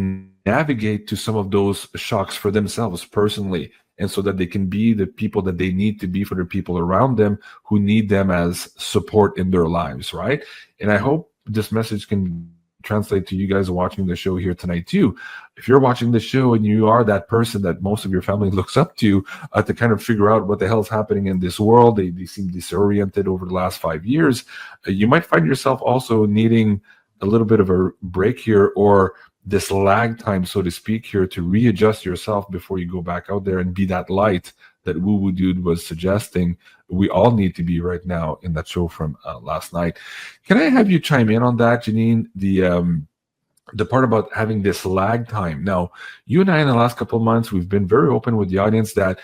navigate to some of those shocks for themselves personally, and so that they can be the people that they need to be for the people around them who need them as support in their lives, right? And I hope this message can translate to you guys watching the show here tonight too. If you're watching the show and you are that person that most of your family looks up to kind of figure out what the hell's happening in this world, they seem disoriented over the last 5 years, you might find yourself also needing a little bit of a break here, or this lag time, so to speak, here to readjust yourself before you go back out there and be that light that Woo Woo Dude was suggesting we all need to be right now in that show from last night. Can I have you chime in on that, Janine? The part about having this lag time. Now, you and I in the last couple of months, we've been very open with the audience that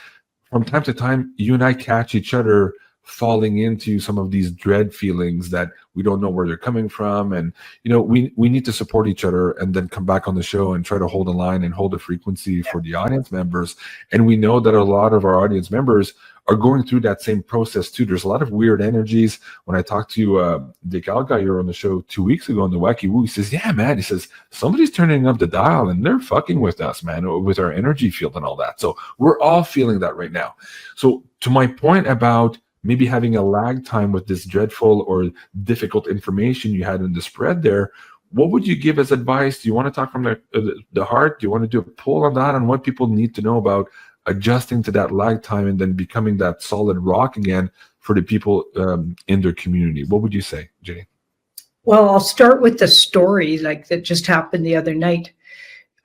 from time to time, you and I catch each other falling into some of these dread feelings that we don't know where they're coming from. And, we need to support each other and then come back on the show and try to hold a line and hold a frequency for the audience members. And we know that a lot of our audience members are going through that same process too. There's a lot of weird energies. When I talked to the Gal guy here on the show 2 weeks ago on the Wacky Woo, he says, yeah, man, he says, somebody's turning up the dial and they're fucking with us, man, with our energy field and all that. So we're all feeling that right now. So to my point about maybe having a lag time with this dreadful or difficult information you had in the spread there, what would you give as advice? Do you want to talk from the heart? Do you want to do a poll on that, on what people need to know about adjusting to that lag time and then becoming that solid rock again for the people in their community? What would you say, Jenny? Well, I'll start with the story like that just happened the other night.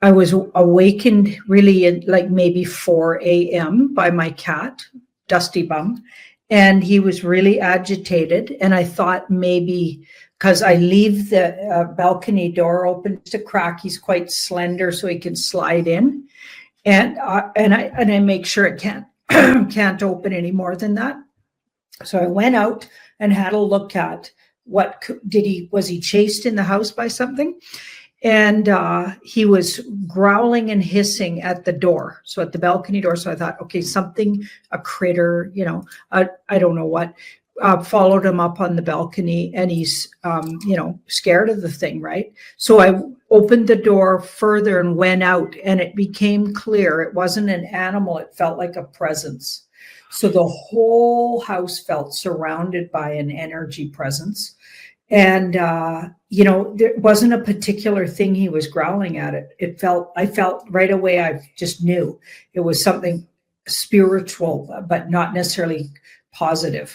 I was awakened really at like maybe 4 a.m. by my cat, Dusty Bum. And he was really agitated. And I thought maybe because I leave the balcony door open to crack, he's quite slender, so he can slide in. And I make sure it can't open any more than that. So I went out and had a look at was he chased in the house by something? And he was growling and hissing at the door, so at the balcony door. So I thought, okay, a critter, I don't know what, followed him up on the balcony, and he's, scared of the thing, right? So I opened the door further and went out, and it became clear it wasn't an animal. It felt like a presence. So the whole house felt surrounded by an energy presence. And, there wasn't a particular thing he was growling at it. I felt right away, I just knew it was something spiritual, but not necessarily positive.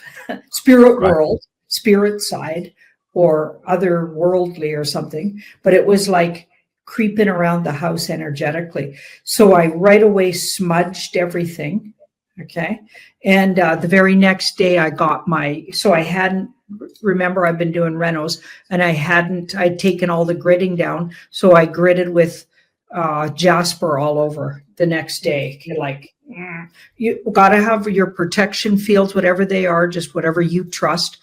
Spirit world, spirit side, or otherworldly or something. But it was like creeping around the house energetically. So I right away smudged everything. Okay. And the very next day I got remember I've been doing renos, and I'd taken all the gridding down. So I gridded with Jasper all over the next day. You got to have your protection fields, whatever they are, just whatever you trust,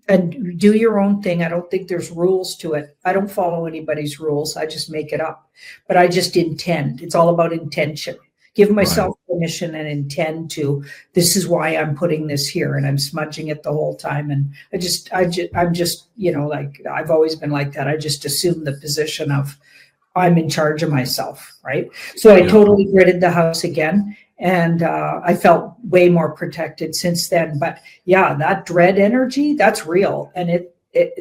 and do your own thing. I don't think there's rules to it. I don't follow anybody's rules. I just make it up, but I just intend. It's all about intention. Give myself permission and intend to, this is why I'm putting this here, and I'm smudging it the whole time. And I'm just, I've always been like that. I just assume the position of I'm in charge of myself. Right. So I totally gridded the house again, and I felt way more protected since then. But yeah, that dread energy, that's real. And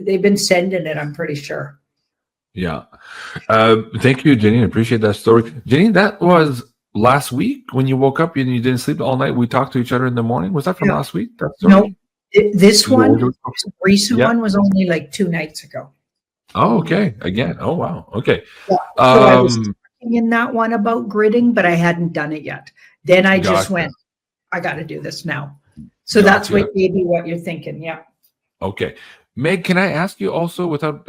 they've been sending it, I'm pretty sure. Yeah. Thank you, Janine. Appreciate that story. Janine, that was last week when you woke up and you didn't sleep all night. We talked to each other in the morning. Was that from last week? No, this recent one was only like 2 nights ago. Oh, okay. Again. Oh, wow. Okay. Yeah. So I was talking in that one about gridding, but I hadn't done it yet. Then I just went, I got to do this now. So that's maybe what you're thinking. Yeah. Okay. Meg, can I ask you also, without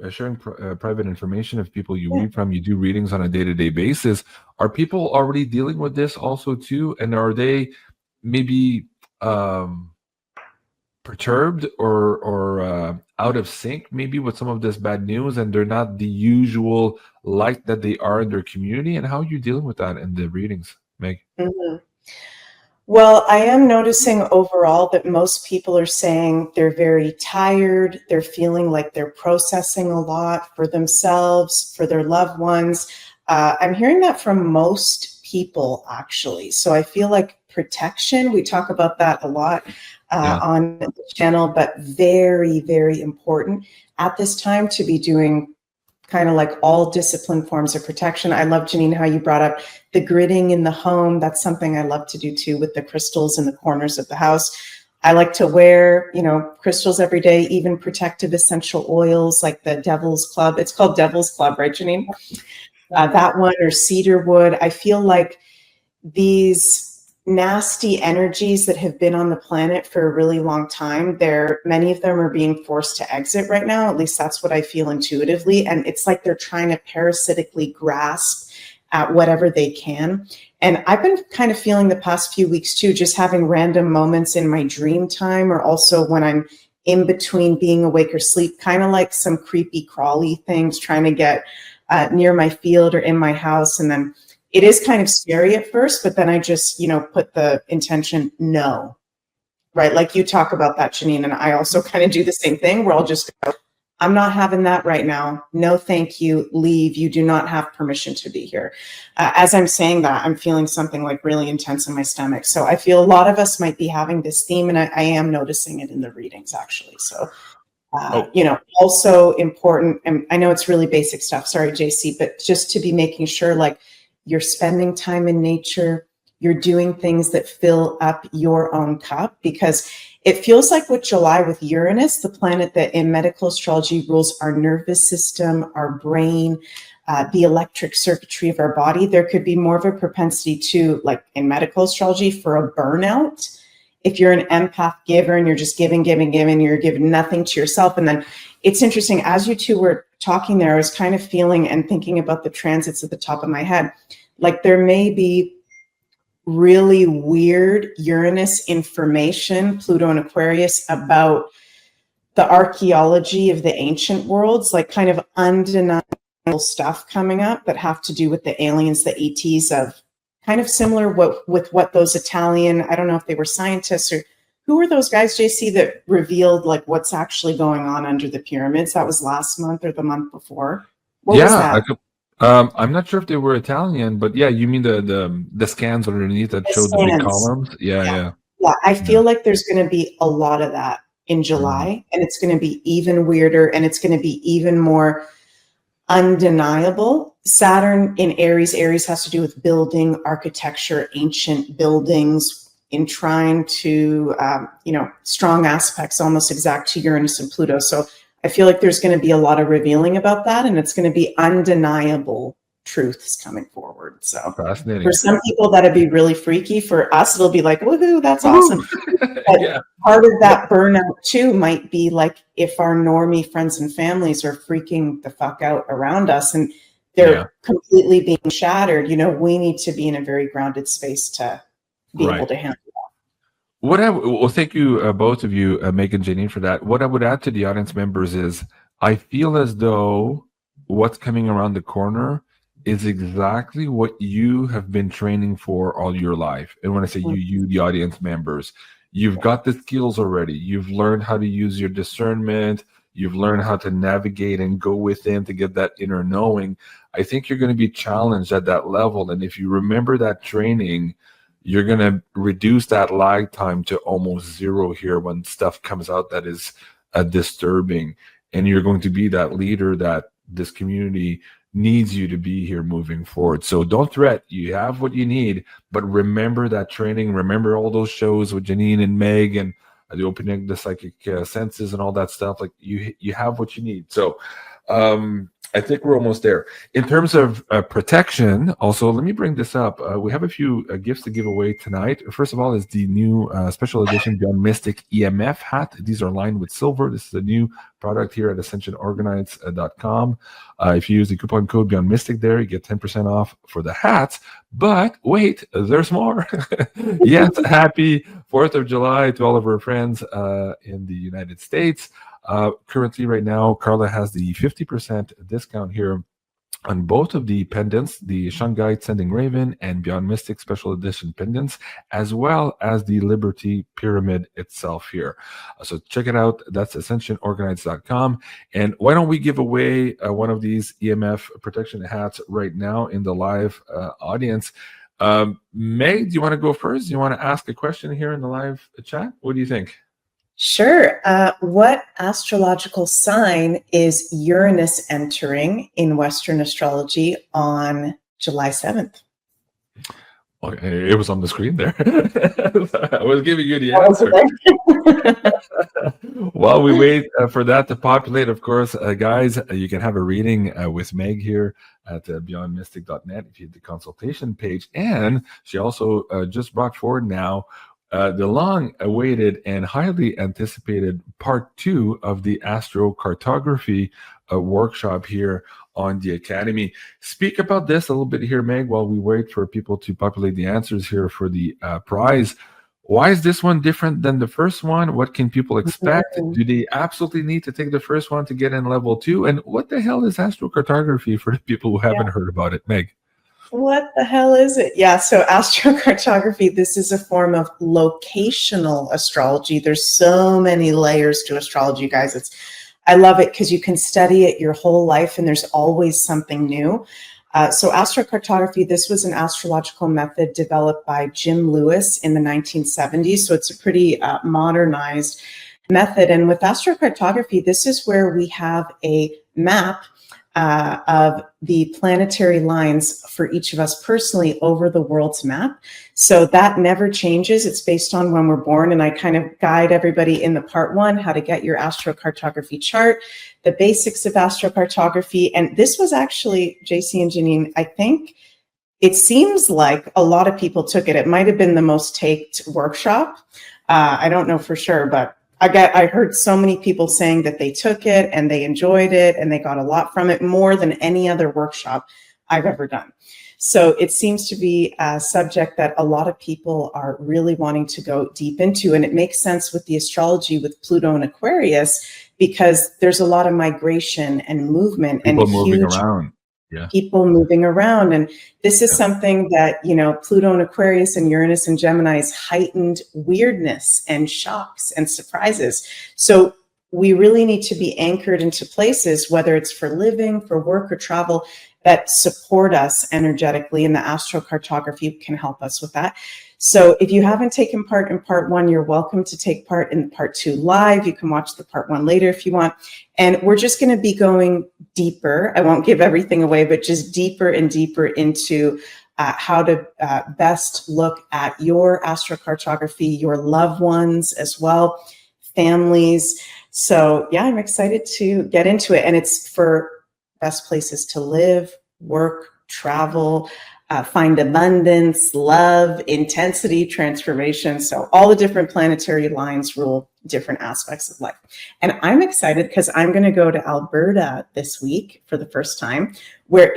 sharing private information of people you read from, you do readings on a day-to-day basis, are people already dealing with this also too? And are they maybe perturbed or out of sync maybe with some of this bad news, and they're not the usual light that they are in their community? And how are you dealing with that in the readings, Meg? Mm-hmm. Well, I am noticing overall that most people are saying they're very tired. They're feeling like they're processing a lot for themselves, for their loved ones. I'm hearing that from most people, actually. So I feel like protection, we talk about that a lot on the channel, but very, very important at this time to be doing kind of like all discipline forms of protection. I love, Janine, how you brought up the gridding in the home. That's something I love to do too, with the crystals in the corners of the house. I like to wear, crystals every day, even protective essential oils like the Devil's Club. It's called Devil's Club, right, Janine? That one, or cedar wood. I feel like these nasty energies that have been on the planet for a really long time, many of them are being forced to exit right now. At least that's what I feel intuitively. And it's like they're trying to parasitically grasp at whatever they can. And I've been kind of feeling the past few weeks too, just having random moments in my dream time, or also when I'm in between being awake or sleep, kind of like some creepy crawly things trying to get near my field or in my house. And then it is kind of scary at first, but then I just, put the intention, no, right? Like you talk about that, Janine, and I also kind of do the same thing where I'll just go, I'm not having that right now. No, thank you. Leave. You do not have permission to be here. As I'm saying that, I'm feeling something like really intense in my stomach. So I feel a lot of us might be having this theme, and I am noticing it in the readings actually. So also important, and I know it's really basic stuff, sorry, JC, but just to be making sure like you're spending time in nature, you're doing things that fill up your own cup, because it feels like with July, with Uranus, the planet that in medical astrology rules our nervous system, our brain, the electric circuitry of our body, there could be more of a propensity to, like in medical astrology, for a burnout. If you're an empath giver and you're just giving, you're giving nothing to yourself. And then it's interesting, as you two were talking there, I was kind of feeling and thinking about the transits at the top of my head. Like there may be really weird Uranus information, Pluto and Aquarius, about the archaeology of the ancient worlds, like kind of undeniable stuff coming up that have to do with the aliens, the ETs, of kind of similar with what those Italian, I don't know if they were scientists or who were those guys, JC, that revealed like what's actually going on under the pyramids. That was last month or the month before. What was that? I'm not sure if they were Italian, but yeah, you mean the scans underneath that showed the big columns? Yeah. I feel like there's going to be a lot of that in July, and it's going to be even weirder, and it's going to be even more undeniable. Saturn in Aries has to do with building, architecture, ancient buildings, in trying to, strong aspects, almost exact to Uranus and Pluto. So I feel like there's going to be a lot of revealing about that, and it's going to be undeniable truths coming forward. So fascinating. For some people, that'd be really freaky. For us, it'll be like, woohoo, that's awesome. But part of that burnout too might be like if our normie friends and families are freaking the fuck out around us and they're completely being shattered, we need to be in a very grounded space to be able to handle that. Well, thank you, both of you, Meg and Janine, for that. What I would add to the audience members is I feel as though what's coming around the corner is exactly what you have been training for all your life. And when I say you, the audience members, you've got the skills already. You've learned how to use your discernment. You've learned how to navigate and go within to get that inner knowing. I think you're going to be challenged at that level. And if you remember that training, you're going to reduce that lag time to almost zero here when stuff comes out that is disturbing. And you're going to be that leader that this community needs you to be here moving forward. So don't fret. You have what you need, but remember that training. Remember all those shows with Janine and Meg and the opening the psychic senses and all that stuff. Like you have what you need. So I think we're almost there. In terms of protection, also, let me bring this up. We have a few gifts to give away tonight. First of all is the new special edition Beyond Mystic EMF hat. These are lined with silver. This is a new product here at ascensionorganites.com. If you use the coupon code Beyond Mystic there, you get 10% off for the hats. But wait, there's more. Yes, happy 4th of July to all of our friends in the United States. Currently, right now, Carla has the 50% discount here on both of the pendants, the Shungite Sending Raven and Beyond Mystic Special Edition pendants, as well as the Liberty Pyramid itself here. So check it out. That's ascensionorganites.com. And why don't we give away one of these EMF protection hats right now in the live audience? Meg, do you want to go first? Do you want to ask a question here in the live chat? What do you think? Sure. What astrological sign is Uranus entering in Western astrology on July 7th? Okay, it was on the screen there. I was giving you the That was answer. it. While we wait for that to populate, of course, guys, you can have a reading with Meg here at beyondmystic.net if you hit the consultation page. And she also just brought forward now the long-awaited and highly anticipated part 2 of the astrocartography workshop here on the Academy. Speak about this a little bit here, Meg, while we wait for people to populate the answers here for the prize. Why is this one different than the first one? What can people expect? Do they absolutely need to take the first one to get in level 2? And what the hell is astrocartography for the people who haven't heard about it, Meg? What the hell is it? Yeah, so astrocartography, this is a form of locational astrology. There's so many layers to astrology, guys. I love it because you can study it your whole life and there's always something new. So astrocartography, this was an astrological method developed by Jim Lewis in the 1970s. So it's a pretty modernized method. And with astrocartography, this is where we have a map of the planetary lines for each of us personally over the world's map. So that never changes. It's based on when we're born. And I kind of guide everybody in the part 1, how to get your astrocartography chart, the basics of astrocartography. And this was actually, JC and Janine, I think it seems like a lot of people took it. It might have been the most taked workshop. I don't know for sure, but I heard so many people saying that they took it and they enjoyed it and they got a lot from it, more than any other workshop I've ever done. So it seems to be a subject that a lot of people are really wanting to go deep into. And it makes sense with the astrology with Pluto and Aquarius, because there's a lot of migration and movement People and moving huge around. Yeah. people moving around. And this is something that, Pluto and Aquarius and Uranus and Gemini's heightened weirdness and shocks and surprises. So we really need to be anchored into places, whether it's for living, for work, or travel, that support us energetically. And the astrocartography can help us with that. So if you haven't taken part in part 1, you're welcome to take part in part 2 live. You can watch the part 1 later if you want. And we're just going to be going deeper. I won't give everything away, but just deeper and deeper into how to best look at your astrocartography, your loved ones as well, families. So yeah, I'm excited to get into it. And it's for best places to live, work, travel, find abundance, love, intensity, transformation. So all the different planetary lines rule different aspects of life. And I'm excited because I'm going to go to Alberta this week for the first time, where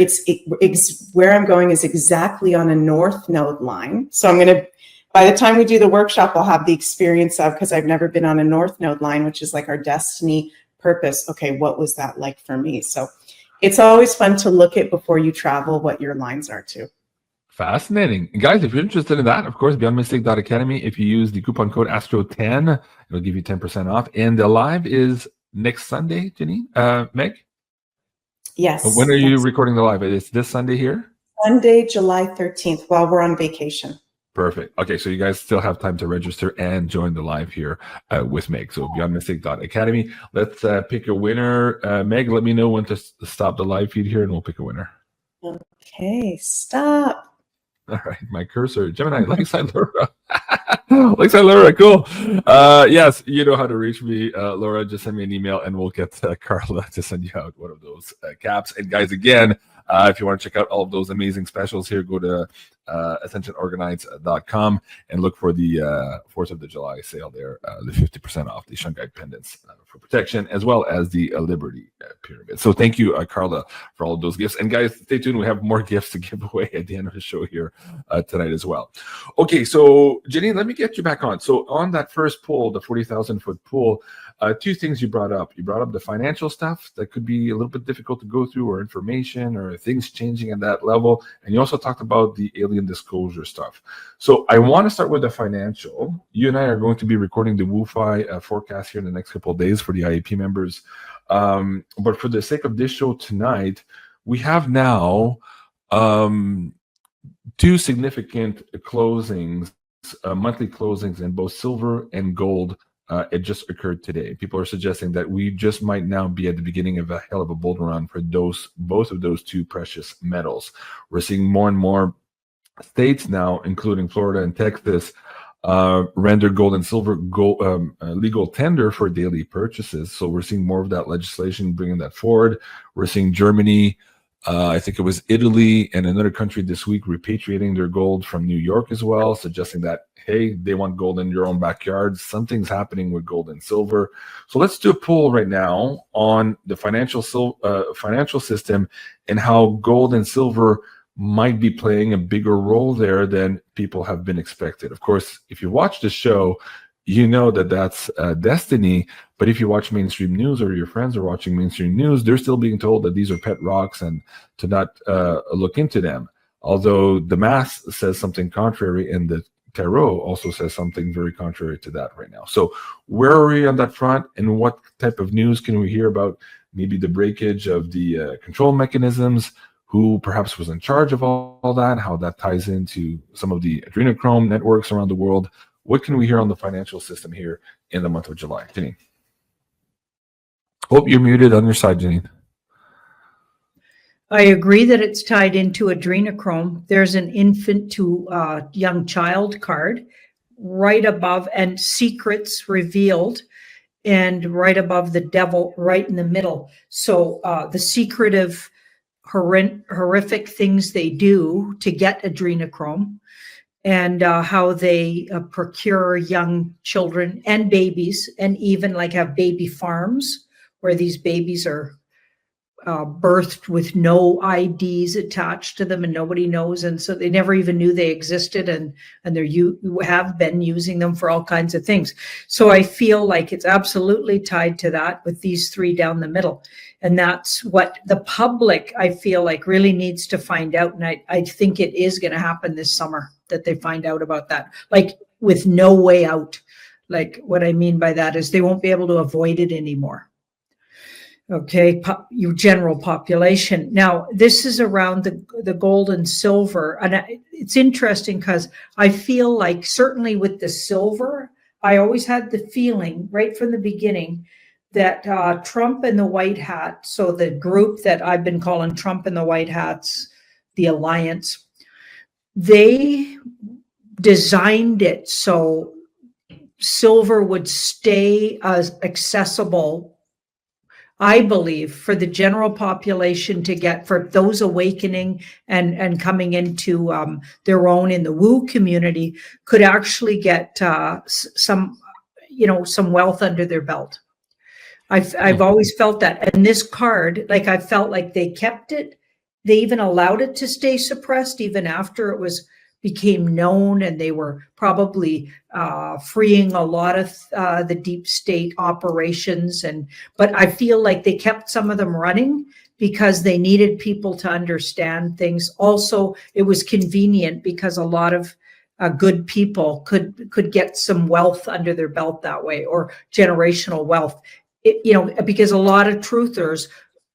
where I'm going is exactly on a north node line. So I'm going to, by the time we do the workshop, I'll have the experience of, because I've never been on a north node line, which is like our destiny purpose. Okay, what was that like for me? So it's always fun to look at before you travel what your lines are too. Fascinating. Guys, if you're interested in that, of course, beyondmystic.academy. If you use the coupon code ASTRO10, it'll give you 10% off. And the live is next Sunday, Janine? Meg? Yes. When are you recording the live? It's this Sunday here? Sunday, July 13th, while we're on vacation. Perfect. Okay, so you guys still have time to register and join the live here with Meg. So beyondmystic.academy. Let's pick a winner. Meg, let me know when to stop the live feed here and we'll pick a winner. Okay, stop. All right, my cursor, Gemini, Lakeside Laura. Lakeside Laura, cool. Yes, you know how to reach me, Laura. Just send me an email and we'll get Carla to send you out one of those caps. And guys, again, if you want to check out all of those amazing specials here, go to ascensionorganites.com and look for the 4th of the July sale there, the 50% off the Shungite pendants for protection, as well as the Liberty pyramid. So thank you, Carla, for all of those gifts. And guys, stay tuned. We have more gifts to give away at the end of the show here tonight as well. Okay, so Janine, let me get you back on. So on that first poll, the 40,000 foot poll, 2 things you brought up. You brought up the financial stuff that could be a little bit difficult to go through, or information, or things changing at that level. And you also talked about the alien disclosure stuff. So I want to start with the financial. You and I are going to be recording the WooFi forecast here in the next couple of days for the IAP members. But for the sake of this show tonight, we have now 2 significant closings, monthly closings in both silver and gold It just occurred today. People are suggesting that we just might now be at the beginning of a hell of a bull run for both of those two precious metals. We're seeing more and more states now, including Florida and Texas, render gold and silver legal tender for daily purchases. So we're seeing more of that legislation bringing that forward. We're seeing Germany, I think it was Italy and another country this week repatriating their gold from New York as well, suggesting that, hey, they want gold in your own backyard. Something's happening with gold and silver. So let's do a poll right now on the financial system and how gold and silver might be playing a bigger role there than people have been expected. Of course, if you watch the show, you know that that's destiny. But if you watch mainstream news or your friends are watching mainstream news, they're still being told that these are pet rocks and to not look into them. Although the Mass says something contrary and the Tarot also says something very contrary to that right now. So where are we on that front, and what type of news can we hear about maybe the breakage of the control mechanisms, who perhaps was in charge of all that, how that ties into some of the adrenochrome networks around the world? What can we hear on the financial system here in the month of July? Janine. Hope you're muted on your side, Janine. I agree that it's tied into adrenochrome. There's an infant to young child card right above, and secrets revealed, and right above the devil, right in the middle. So the secretive, horrific things they do to get adrenochrome, and how they procure young children and babies, and even like have baby farms where these babies are birthed with no IDs attached to them and nobody knows, and so they never even knew they existed, and you have been using them for all kinds of things. So I feel like it's absolutely tied to that with these three down the middle, and that's what the public, I feel like, really needs to find out. And I think it is going to happen this summer that they find out about that, like with no way out. Like what I mean by that is they won't be able to avoid it anymore. Okay, your general population. Now, this is around the gold and silver. And it's interesting because I feel like certainly with the silver, I always had the feeling right from the beginning that Trump and the White Hat, so the group that I've been calling Trump and the White Hats, the alliance, they designed it so silver would stay as accessible, I believe, for the general population to get, for those awakening and coming into their own in the woo community, could actually get some wealth under their belt. I've always felt that. And this card, like, I felt like they kept it. They even allowed it to stay suppressed even after it became known, and they were probably freeing a lot of the deep state operations. But I feel like they kept some of them running because they needed people to understand things. Also, it was convenient because a lot of good people could get some wealth under their belt that way, or generational wealth. Because a lot of truthers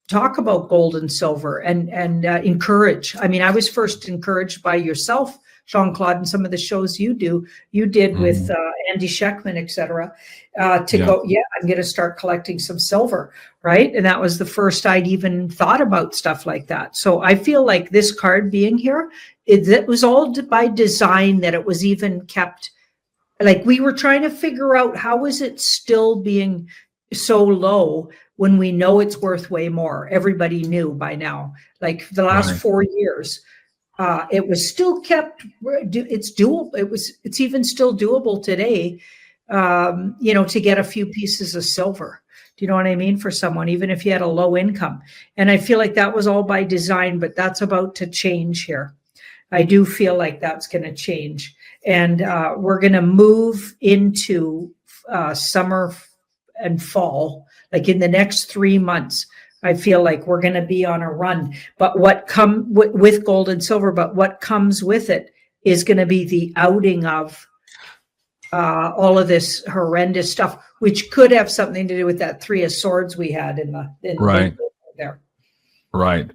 talk about gold and silver and encourage. I mean, I was first encouraged by yourself, Jean-Claude, and some of the shows you did with Andy Sheckman, et cetera, to go, I'm going to start collecting some silver, right? And that was the first I'd even thought about stuff like that. So I feel like this card being here, it was all by design, that it was even kept, like we were trying to figure out how is it still being so low when we know it's worth way more. Everybody knew by now, like for the last 4 years. It was still kept. It's doable. It's even still doable today. To get a few pieces of silver. Do you know what I mean? For someone, even if you had a low income. And I feel like that was all by design, but that's about to change here. I do feel like that's going to change, and we're going to move into summer and fall. Like in the next 3 months, I feel like we're going to be on a run. But what with gold and silver, but what comes with it is going to be the outing of all of this horrendous stuff, which could have something to do with that 3 of Swords we had in right there. Right.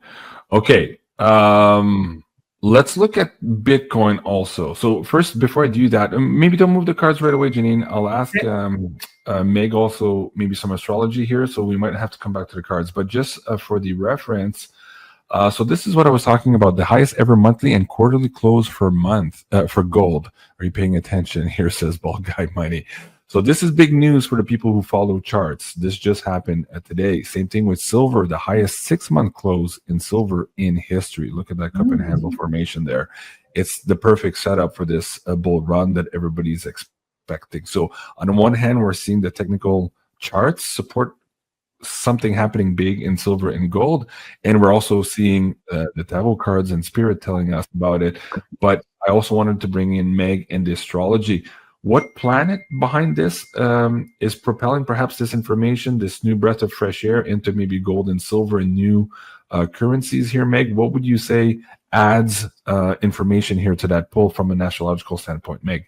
Okay. Let's look at Bitcoin also. So first, before I do that, maybe don't move the cards right away, Janine. I'll ask Meg also maybe some astrology here, so we might have to come back to the cards. But just for the reference, so this is what I was talking about: the highest ever monthly and quarterly close for for gold. Are you paying attention here? Says Bald Guy Money. So this is big news for the people who follow charts. This just happened today. Same thing with silver, the highest 6-month close in silver in history. Look at that cup and handle formation there. It's the perfect setup for this bull run that everybody's expecting. So on the one hand, we're seeing the technical charts support something happening big in silver and gold, and we're also seeing the tarot cards and spirit telling us about it. But I also wanted to bring in Meg and the astrology. What planet behind this is propelling perhaps this information, this new breath of fresh air into maybe gold and silver and new currencies here, Meg? What would you say adds information here to that pull from an astrological standpoint, Meg?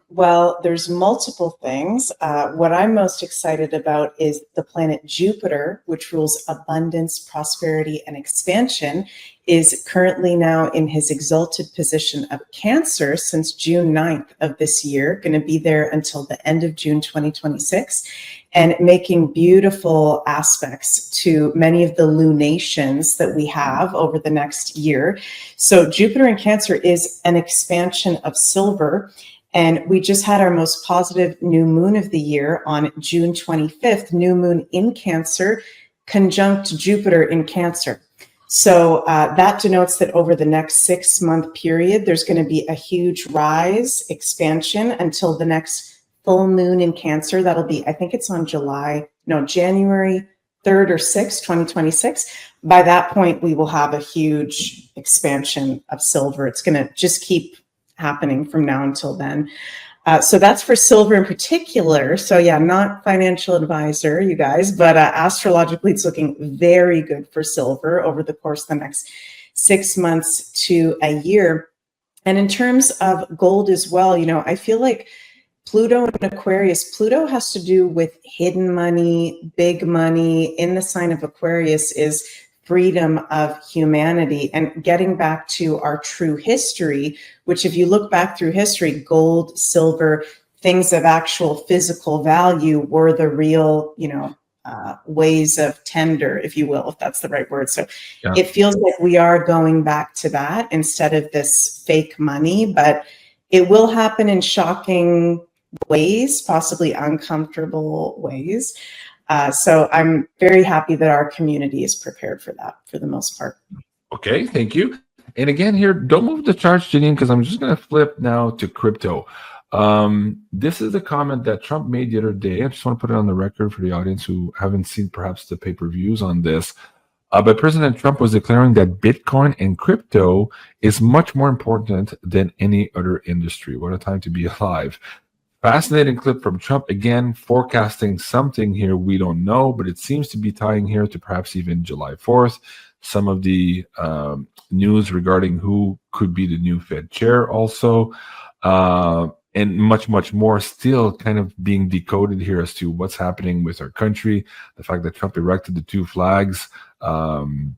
Well, there's multiple things. What I'm most excited about is the planet Jupiter, which rules abundance, prosperity, and expansion, is currently now in his exalted position of Cancer since June 9th of this year, going to be there until the end of June 2026, and making beautiful aspects to many of the lunations that we have over the next year. So Jupiter in Cancer is an expansion of silver. And we just had our most positive new moon of the year on June 25th, new moon in Cancer, conjunct Jupiter in Cancer. So that denotes that over the next 6-month period, there's going to be a huge rise, expansion until the next full moon in Cancer. That'll be, I think it's on January 3rd or 6th, 2026. By that point, we will have a huge expansion of silver. It's going to just keep happening from now until then. So that's for silver in particular. So yeah, not financial advisor, you guys, but astrologically, it's looking very good for silver over the course of the next 6 months to a year. And in terms of gold as well, I feel like Pluto in Aquarius, Pluto has to do with hidden money, big money. In the sign of Aquarius is freedom of humanity and getting back to our true history, which if you look back through history, gold, silver, things of actual physical value were the real, ways of tender, if you will, if that's the right word. So yeah. It feels like we are going back to that instead of this fake money, but it will happen in shocking ways, possibly uncomfortable ways. So I'm very happy that our community is prepared for that for the most part. Okay, thank you. And again here, don't move the charts, Janine, because I'm just going to flip now to crypto. This is a comment that Trump made the other day. I just want to put it on the record for the audience who haven't seen perhaps the pay-per-views on this. But President Trump was declaring that Bitcoin and crypto is much more important than any other industry. What a time to be alive. Fascinating clip from Trump, again, forecasting something here we don't know, but it seems to be tying here to perhaps even July 4th. Some of the news regarding who could be the new Fed chair also, and much, much more still kind of being decoded here as to what's happening with our country. The fact that Trump erected the 2 flags in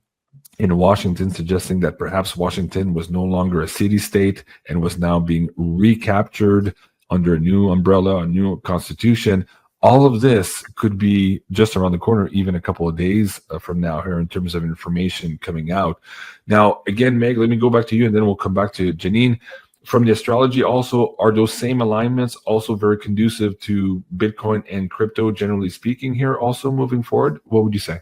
Washington, suggesting that perhaps Washington was no longer a city-state and was now being recaptured under a new umbrella, a new constitution. All of this could be just around the corner, even a couple of days from now here in terms of information coming out. Now, again, Meg, let me go back to you and then we'll come back to Janine. From the astrology also, are those same alignments also very conducive to Bitcoin and crypto, generally speaking, here also moving forward? What would you say?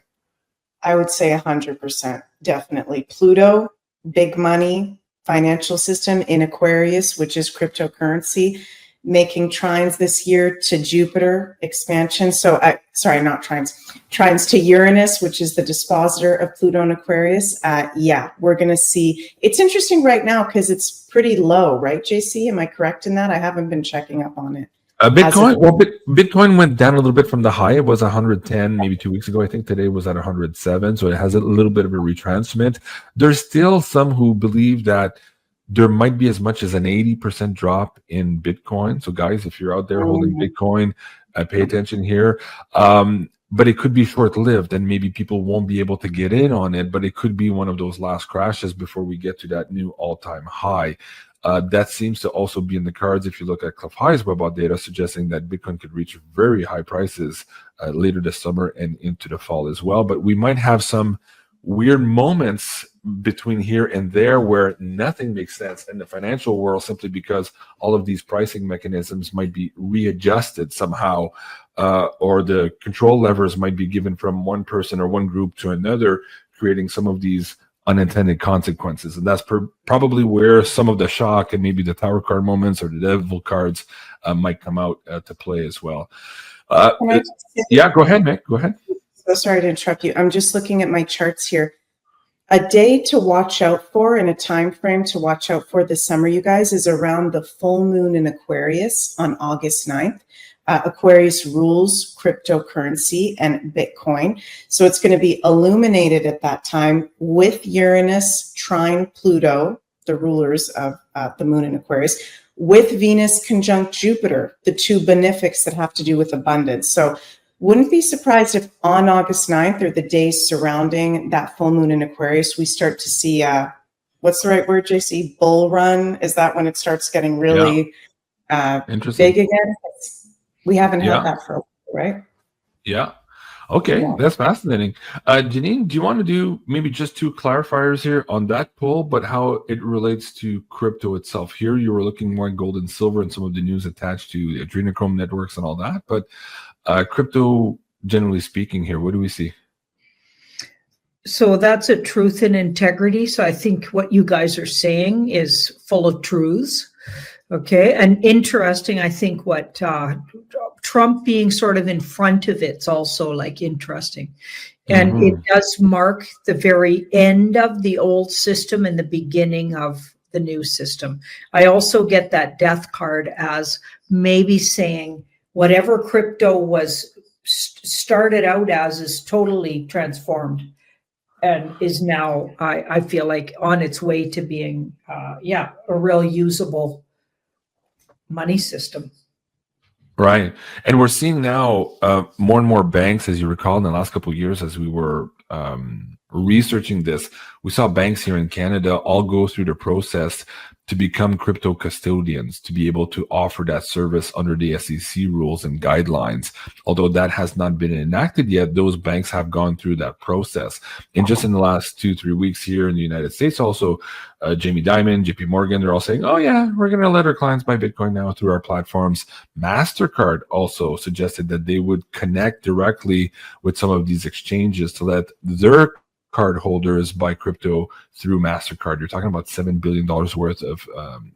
I would say 100%, definitely. Pluto, big money, financial system in Aquarius, which is cryptocurrency, making trines this year to Jupiter expansion. Not trines, trines to Uranus, which is the dispositor of Pluto and Aquarius. We're going to see, it's interesting right now because it's pretty low, right, JC? Am I correct in that? I haven't been checking up on it. Bitcoin went down a little bit from the high. It was 110 maybe 2 weeks ago. I think today was at 107. So it has a little bit of a retransmit. There's still some who believe that there might be as much as an 80% drop in Bitcoin. So guys, if you're out there holding Bitcoin, pay attention here. but it could be short-lived, and maybe people won't be able to get in on it, but it could be one of those last crashes before we get to that new all-time high. That seems to also be in the cards if you look at Cliff High's web data, suggesting that Bitcoin could reach very high prices later this summer and into the fall as well. But we might have some weird moments between here and there where nothing makes sense in the financial world, simply because all of these pricing mechanisms might be readjusted somehow, or the control levers might be given from one person or one group to another, creating some of these unintended consequences. And that's probably where some of the shock and maybe the tower card moments or the devil cards might come out to play as well. Yeah, go ahead, Mick. Go ahead. So sorry to interrupt you. I'm just looking at my charts here. A day to watch out for and a time frame to watch out for this summer, you guys, is around the full moon in Aquarius on August 9th. Aquarius rules cryptocurrency and Bitcoin. So it's going to be illuminated at that time with Uranus trine Pluto, the rulers of the moon in Aquarius, with Venus conjunct Jupiter, the two benefics that have to do with abundance. So wouldn't be surprised if on August 9th or the days surrounding that full moon in Aquarius, we start to see, what's the right word, JC? Bull run? Is that when it starts getting really big again? We haven't had that for a while, right? Yeah. Okay, that's fascinating. Janine, do you want to do maybe just two clarifiers here on that poll, but how it relates to crypto itself? Here you were looking more at gold and silver and some of the news attached to the adrenochrome networks and all that, but crypto, generally speaking here, what do we see? So that's a truth and integrity. So I think what you guys are saying is full of truths. Okay. And interesting, I think what Trump being sort of in front of it's also like interesting. And it does mark the very end of the old system and the beginning of the new system. I also get that death card as maybe saying whatever crypto was started out as is totally transformed and is now, I feel like, on its way to being, a real usable money system. Right. And we're seeing now more and more banks, as you recall, in the last couple of years, as we were researching this, we saw banks here in Canada all go through the process to become crypto custodians, to be able to offer that service under the SEC rules and guidelines. Although that has not been enacted yet, those banks have gone through that process. And just in the last 2-3 weeks here in the United States, also, Jamie Dimon, JP Morgan, they're all saying, oh yeah, we're going to let our clients buy Bitcoin now through our platforms. MasterCard also suggested that they would connect directly with some of these exchanges to let their card holders buy crypto through MasterCard. You're talking about $7 billion worth of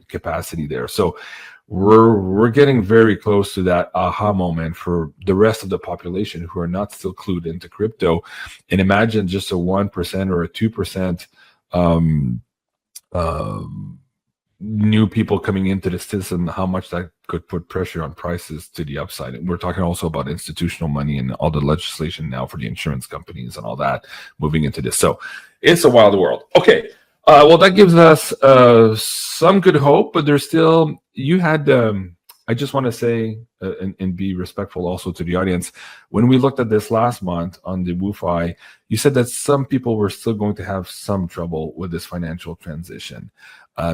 capacity there. So we're getting very close to that aha moment for the rest of the population who are not still clued into crypto. And imagine just a 1% or a 2% new people coming into the system, how much that could put pressure on prices to the upside. And we're talking also about institutional money and all the legislation now for the insurance companies and all that moving into this. So it's a wild world. Okay. Well, that gives us some good hope, but there's still, you had, I just want to say, and be respectful also to the audience, when we looked at this last month on the WooFi, you said that some people were still going to have some trouble with this financial transition.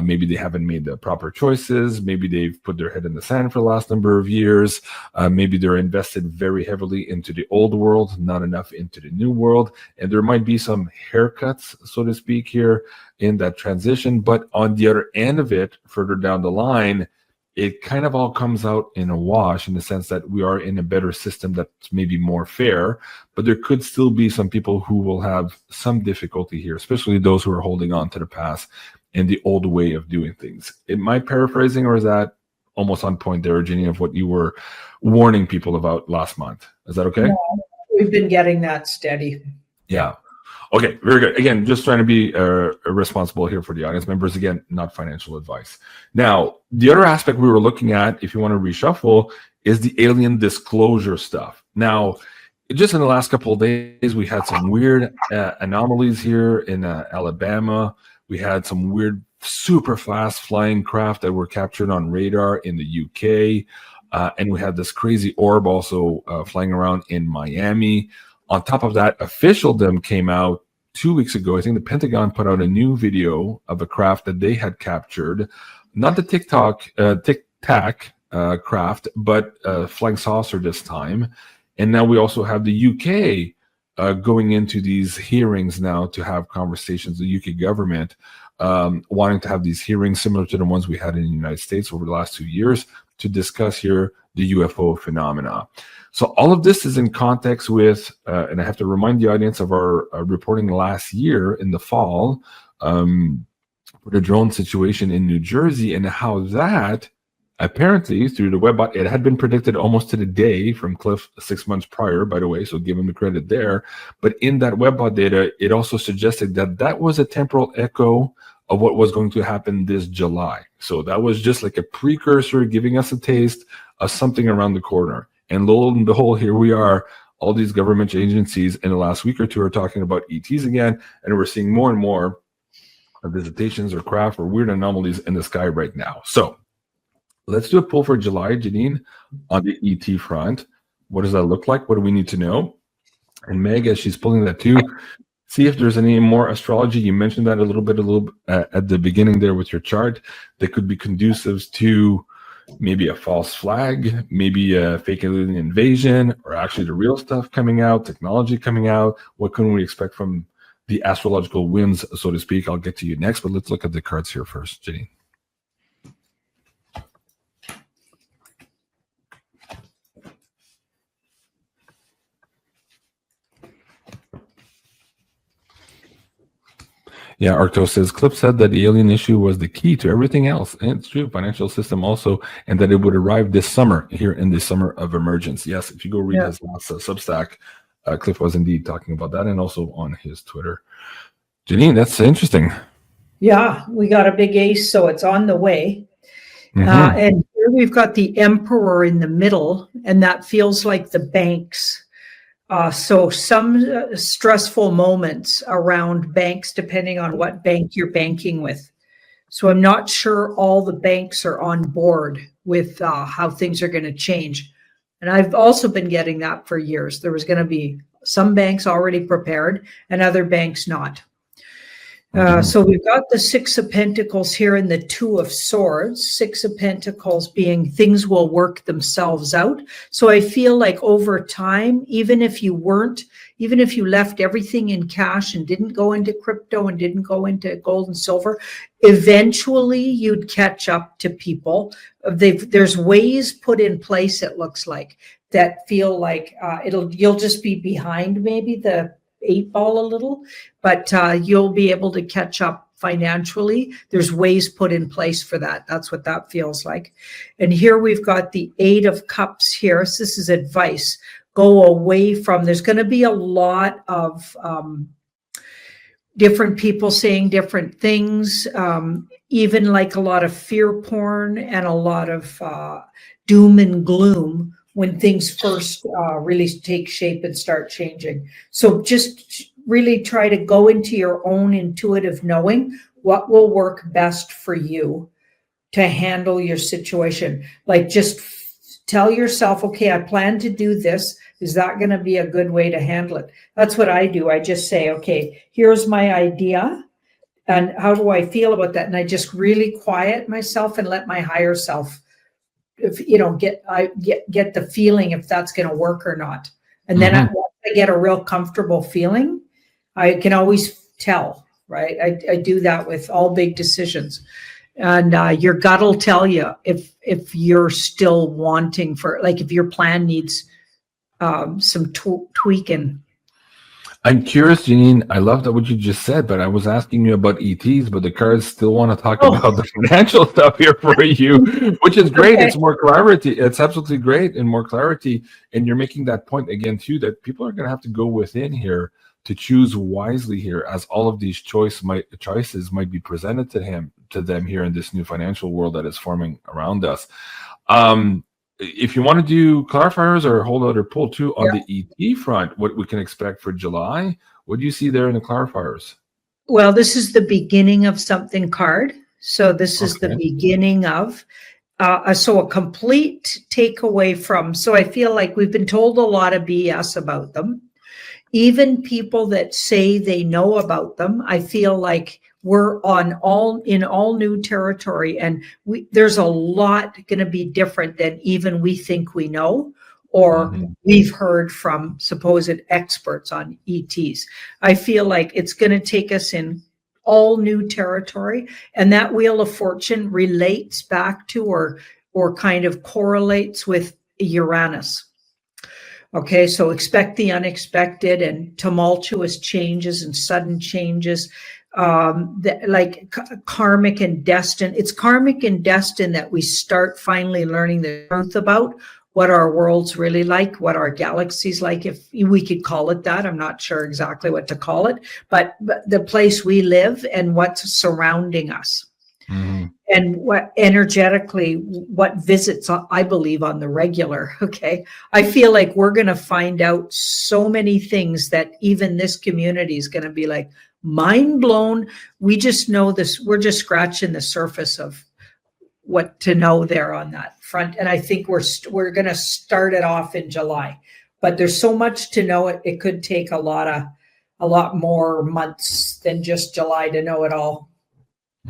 Maybe they haven't made the proper choices. Maybe they've put their head in the sand for the last number of years. Maybe they're invested very heavily into the old world, not enough into the new world. And there might be some haircuts, so to speak, here in that transition. But on the other end of it, further down the line, it kind of all comes out in a wash, in the sense that we are in a better system that's maybe more fair, but there could still be some people who will have some difficulty here, especially those who are holding on to the past and the old way of doing things. Am I paraphrasing, or is that almost on point there, Janine, of what you were warning people about last month? Is that okay? No, we've been getting that steady. Yeah. Okay, very good. Again, just trying to be responsible here for the audience members. Again, not financial advice. Now, the other aspect we were looking at, if you want to reshuffle, is the alien disclosure stuff. Now, just in the last couple of days, we had some weird anomalies here in Alabama. We had some weird, super fast flying craft that were captured on radar in the UK. And we had this crazy orb also flying around in Miami. On top of that, officialdom came out 2 weeks ago. I think the Pentagon put out a new video of a craft that they had captured, not the Tic Tac craft, but flying saucer this time. And now we also have the UK going into these hearings now to have conversations. The UK government wanting to have these hearings similar to the ones we had in the United States over the last 2 years to discuss here the UFO phenomena. So all of this is in context with, and I have to remind the audience of our reporting last year in the fall for the drone situation in New Jersey, and how that apparently through the webbot, it had been predicted almost to the day from Cliff 6 months prior, by the way, so give him the credit there. But in that webbot data, it also suggested that that was a temporal echo of what was going to happen this July. So that was just like a precursor giving us a taste of something around the corner. And lo and behold, here we are. All these government agencies in the last week or two are talking about ETs again, and we're seeing more and more visitations or craft or weird anomalies in the sky right now. So let's do a poll for July, Janine, on the ET front. What does that look like? What do we need to know? And Meg, as she's pulling that too, see if there's any more astrology. You mentioned that a little bit at the beginning there with your chart that could be conducive to maybe a false flag, maybe a fake alien invasion, or actually the real stuff coming out, technology coming out. What can we expect from the astrological winds, so to speak? I'll get to you next, but let's look at the cards here first, Janine. Yeah, Arcto says, Clip said that the alien issue was the key to everything else. And it's true, financial system also, and that it would arrive this summer, here in the summer of emergence. Yes, if you go read his last Substack, Cliff was indeed talking about that, and also on his Twitter. Janine, that's interesting. Yeah, we got a big ace, so it's on the way. And here we've got the Emperor in the middle, and that feels like the banks. So some stressful moments around banks, depending on what bank you're banking with. So I'm not sure all the banks are on board with how things are going to change. And I've also been getting that for years. There was going to be some banks already prepared and other banks not. So we've got the Six of Pentacles here and the Two of Swords. Six of Pentacles being things will work themselves out. So I feel like over time, even if you left everything in cash and didn't go into crypto and didn't go into gold and silver, eventually you'd catch up to people. There's ways put in place, it looks like, that feel like you'll just be behind maybe the 8 ball a little, but you'll be able to catch up financially. There's ways put in place for that. That's what that feels like. And here we've got the 8 of Cups here. So this is advice. Go away from, there's going to be a lot of different people saying different things, even like a lot of fear porn and a lot of doom and gloom when things first really take shape and start changing. So just really try to go into your own intuitive knowing what will work best for you to handle your situation. Like just tell yourself, okay, I plan to do this. Is that going to be a good way to handle it? That's what I do. I just say, okay, here's my idea. And how do I feel about that? And I just really quiet myself and let my higher self get the feeling if that's going to work or not. And then once I get a real comfortable feeling, I can always tell, right? I do that with all big decisions. And your gut will tell you if you're still wanting if your plan needs some tweaking. I'm curious, Janine. I love that what you just said, but I was asking you about ETs, but the cards still want to talk about the financial stuff here for you, which is great. Okay. It's more clarity. It's absolutely great and more clarity. And you're making that point again, too, that people are going to have to go within here to choose wisely here, as all of these choices might be presented to them here in this new financial world that is forming around us. If you want to do clarifiers or hold out or pull too on the ET front, what we can expect for July, what do you see there in the clarifiers? Well, this is the beginning of something card. So this is the beginning of, So a complete takeaway from, so I feel like we've been told a lot of BS about them. Even people that say they know about them, I feel like we're in all new territory, and there's a lot going to be different than even we think we know, or we've heard from supposed experts on ETs. I feel like it's going to take us in all new territory, and that Wheel of Fortune relates back to or kind of correlates with Uranus. Okay, so expect the unexpected and tumultuous changes and sudden changes, like karmic and destined. It's karmic and destined that we start finally learning the truth about what our world's really like, what our galaxy's like, if we could call it that. I'm not sure exactly what to call it, but the place we live and what's surrounding us. And what energetically, what visits, I believe, on the regular. Okay. I feel like we're going to find out so many things that even this community is going to be like mind blown. We just know this. We're just scratching the surface of what to know there on that front. And I think we're going to start it off in July, but there's so much to know. It could take a lot more months than just July to know it all.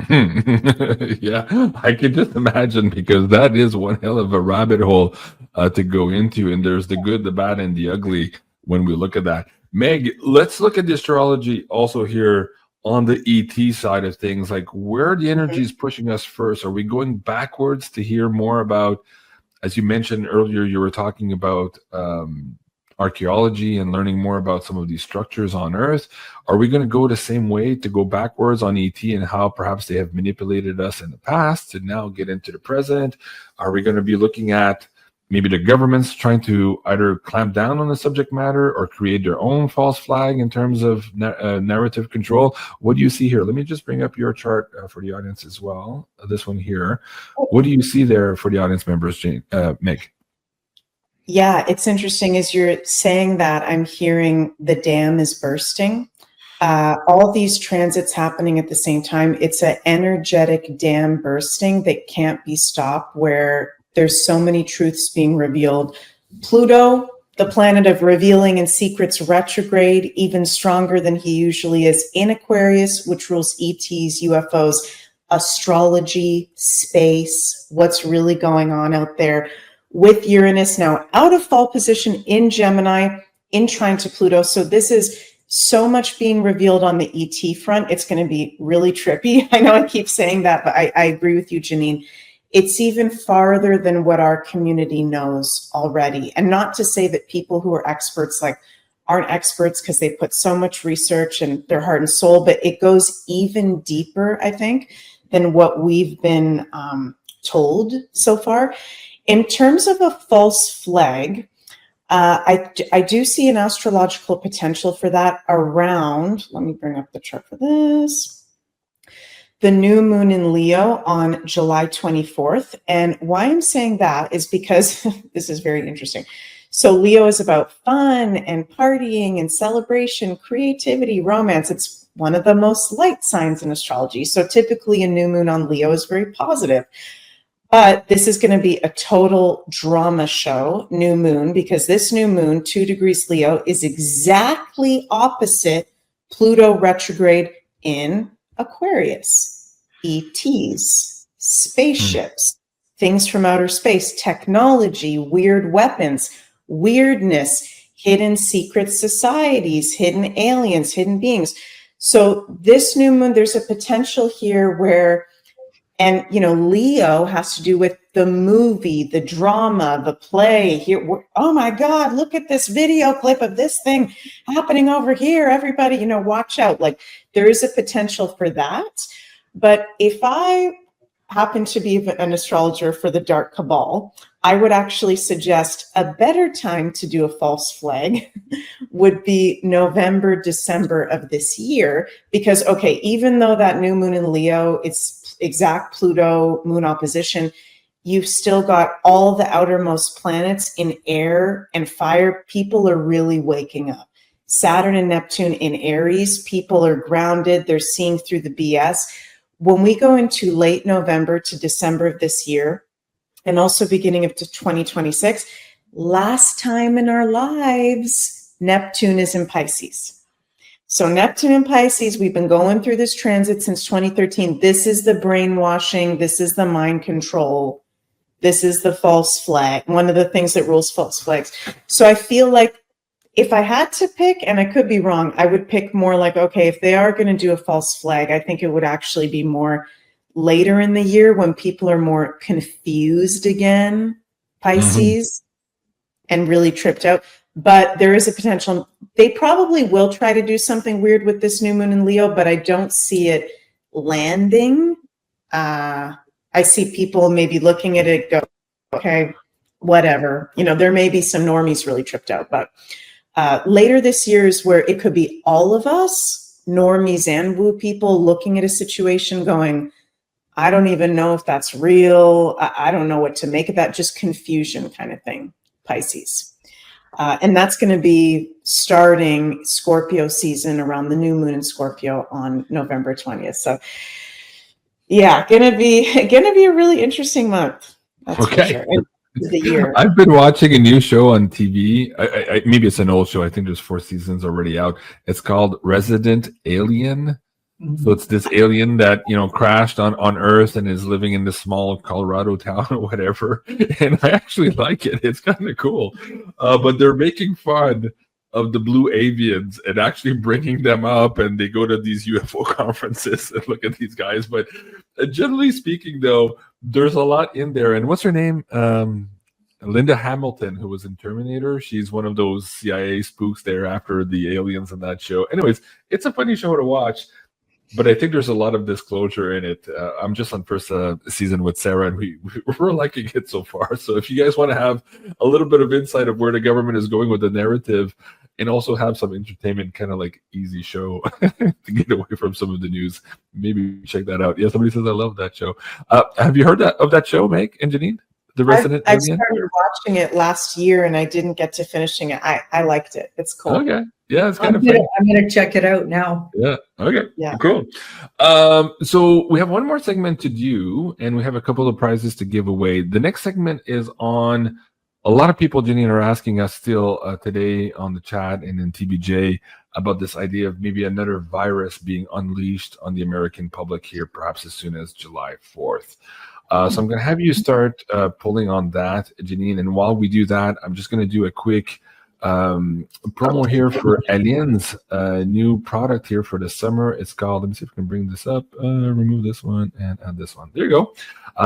Yeah, I can just imagine, because that is one hell of a rabbit hole to go into, and there's the good, the bad, and the ugly when we look at that. Meg, let's look at the astrology also here on the ET side of things. Like, where the energy is pushing us first? Are we going backwards to hear more about, as you mentioned earlier, you were talking about archaeology and learning more about some of these structures on Earth? Are we going to go the same way, to go backwards on ET and how perhaps they have manipulated us in the past to now get into the present? Are we going to be looking at maybe the government's trying to either clamp down on the subject matter or create their own false flag in terms of narrative control? What do you see here? Let me just bring up your chart for the audience as well. This one here. What do you see there for the audience members, Jane, Meg? Yeah, it's interesting. As you're saying that, I'm hearing the dam is bursting. All these transits happening at the same time. It's an energetic dam bursting that can't be stopped, where there's so many truths being revealed. Pluto, the planet of revealing and secrets, retrograde, even stronger than he usually is in Aquarius, which rules ETs, UFOs, astrology, space, what's really going on out there. With Uranus now out of fall position in Gemini, in trine to Pluto. So this is so much being revealed on the ET front. It's going to be really trippy. I know I keep saying that, but I agree with you, Janine. It's even farther than what our community knows already. And not to say that people who are experts aren't experts, because they put so much research and their heart and soul, but it goes even deeper, I think, than what we've been told so far. In terms of a false flag, I do see an astrological potential for that around, let me bring up the chart for this, the new moon in Leo on July 24th. And why I'm saying that is because this is very interesting. So Leo is about fun and partying and celebration, creativity, romance. It's one of the most light signs in astrology. So typically a new moon on Leo is very positive. But this is going to be a total drama show, new moon, because this new moon, 2 degrees Leo, is exactly opposite Pluto retrograde in Aquarius. ETs, spaceships, things from outer space, technology, weird weapons, weirdness, hidden secret societies, hidden aliens, hidden beings. So this new moon, there's a potential here where, and, Leo has to do with the movie, the drama, the play. Here, oh my God, look at this video clip of this thing happening over here. Everybody, watch out. Like, there is a potential for that. But if I happen to be an astrologer for the Dark Cabal, I would actually suggest a better time to do a false flag would be November, December of this year. Because, okay, even though that new moon in Leo, it's exact Pluto moon opposition, you've still got all the outermost planets in air and fire. People are really waking up. Saturn and Neptune in Aries, people are grounded. They're seeing through the BS. When we go into late November to December of this year, and also beginning of 2026. Last time in our lives, Neptune is in Pisces. So Neptune in Pisces, we've been going through this transit since 2013. This is the brainwashing. This is the mind control. This is the false flag. One of the things that rules false flags. So I feel like if I had to pick, and I could be wrong, I would pick more like, okay, if they are going to do a false flag, I think it would actually be more later in the year when people are more confused again, Pisces, and really tripped out. But there is a potential. They probably will try to do something weird with this new moon in Leo, but I don't see it landing. I see people maybe looking at it, go, okay, whatever. You know, there may be some normies really tripped out, but later this year is where it could be all of us, normies and woo people, looking at a situation going, I don't even know if that's real. I don't know what to make of that. Just confusion kind of thing, Pisces. And that's going to be starting Scorpio season around the new moon in Scorpio on November 20th. So yeah, gonna be a really interesting month. That's for sure. And the year. I've been watching a new show on TV. Maybe it's an old show. I think there's 4 seasons already out. It's called Resident Alien. So it's this alien that, you know, crashed on Earth and is living in this small Colorado town or whatever. And I actually like it. It's kind of cool. But they're making fun of the blue avians and actually bringing them up, and they go to these UFO conferences and look at these guys. But generally speaking, though, there's a lot in there. And what's her name? Linda Hamilton, who was in Terminator. She's one of those CIA spooks there after the aliens in that show. Anyways, it's a funny show to watch. But I think there's a lot of disclosure in it. I'm just on first season with Sarah, and we're liking it so far. So if you guys want to have a little bit of insight of where the government is going with the narrative, and also have some entertainment, kind of like easy show to get away from some of the news, maybe check that out. Yeah, somebody says I love that show. Have you heard of that show, Meg and Janine? The Resident I Alien? started watching it last year, and I didn't get to finishing it. I liked it. It's cool. Okay. Yeah, it's kind of fun. I'm gonna check it out now. Yeah. Okay. Yeah. Cool. So we have one more segment to do, and we have a couple of prizes to give away. The next segment is on. A lot of people, Janine, are asking us still today on the chat and in TBJ about this idea of maybe another virus being unleashed on the American public here, perhaps as soon as July 4th. So I'm going to have you start pulling on that, Janine. And while we do that, I'm just going to do a quick promo here for Alien's new product here for the summer. It's called, let me see if I can bring this up, remove this one and add this one. There you go.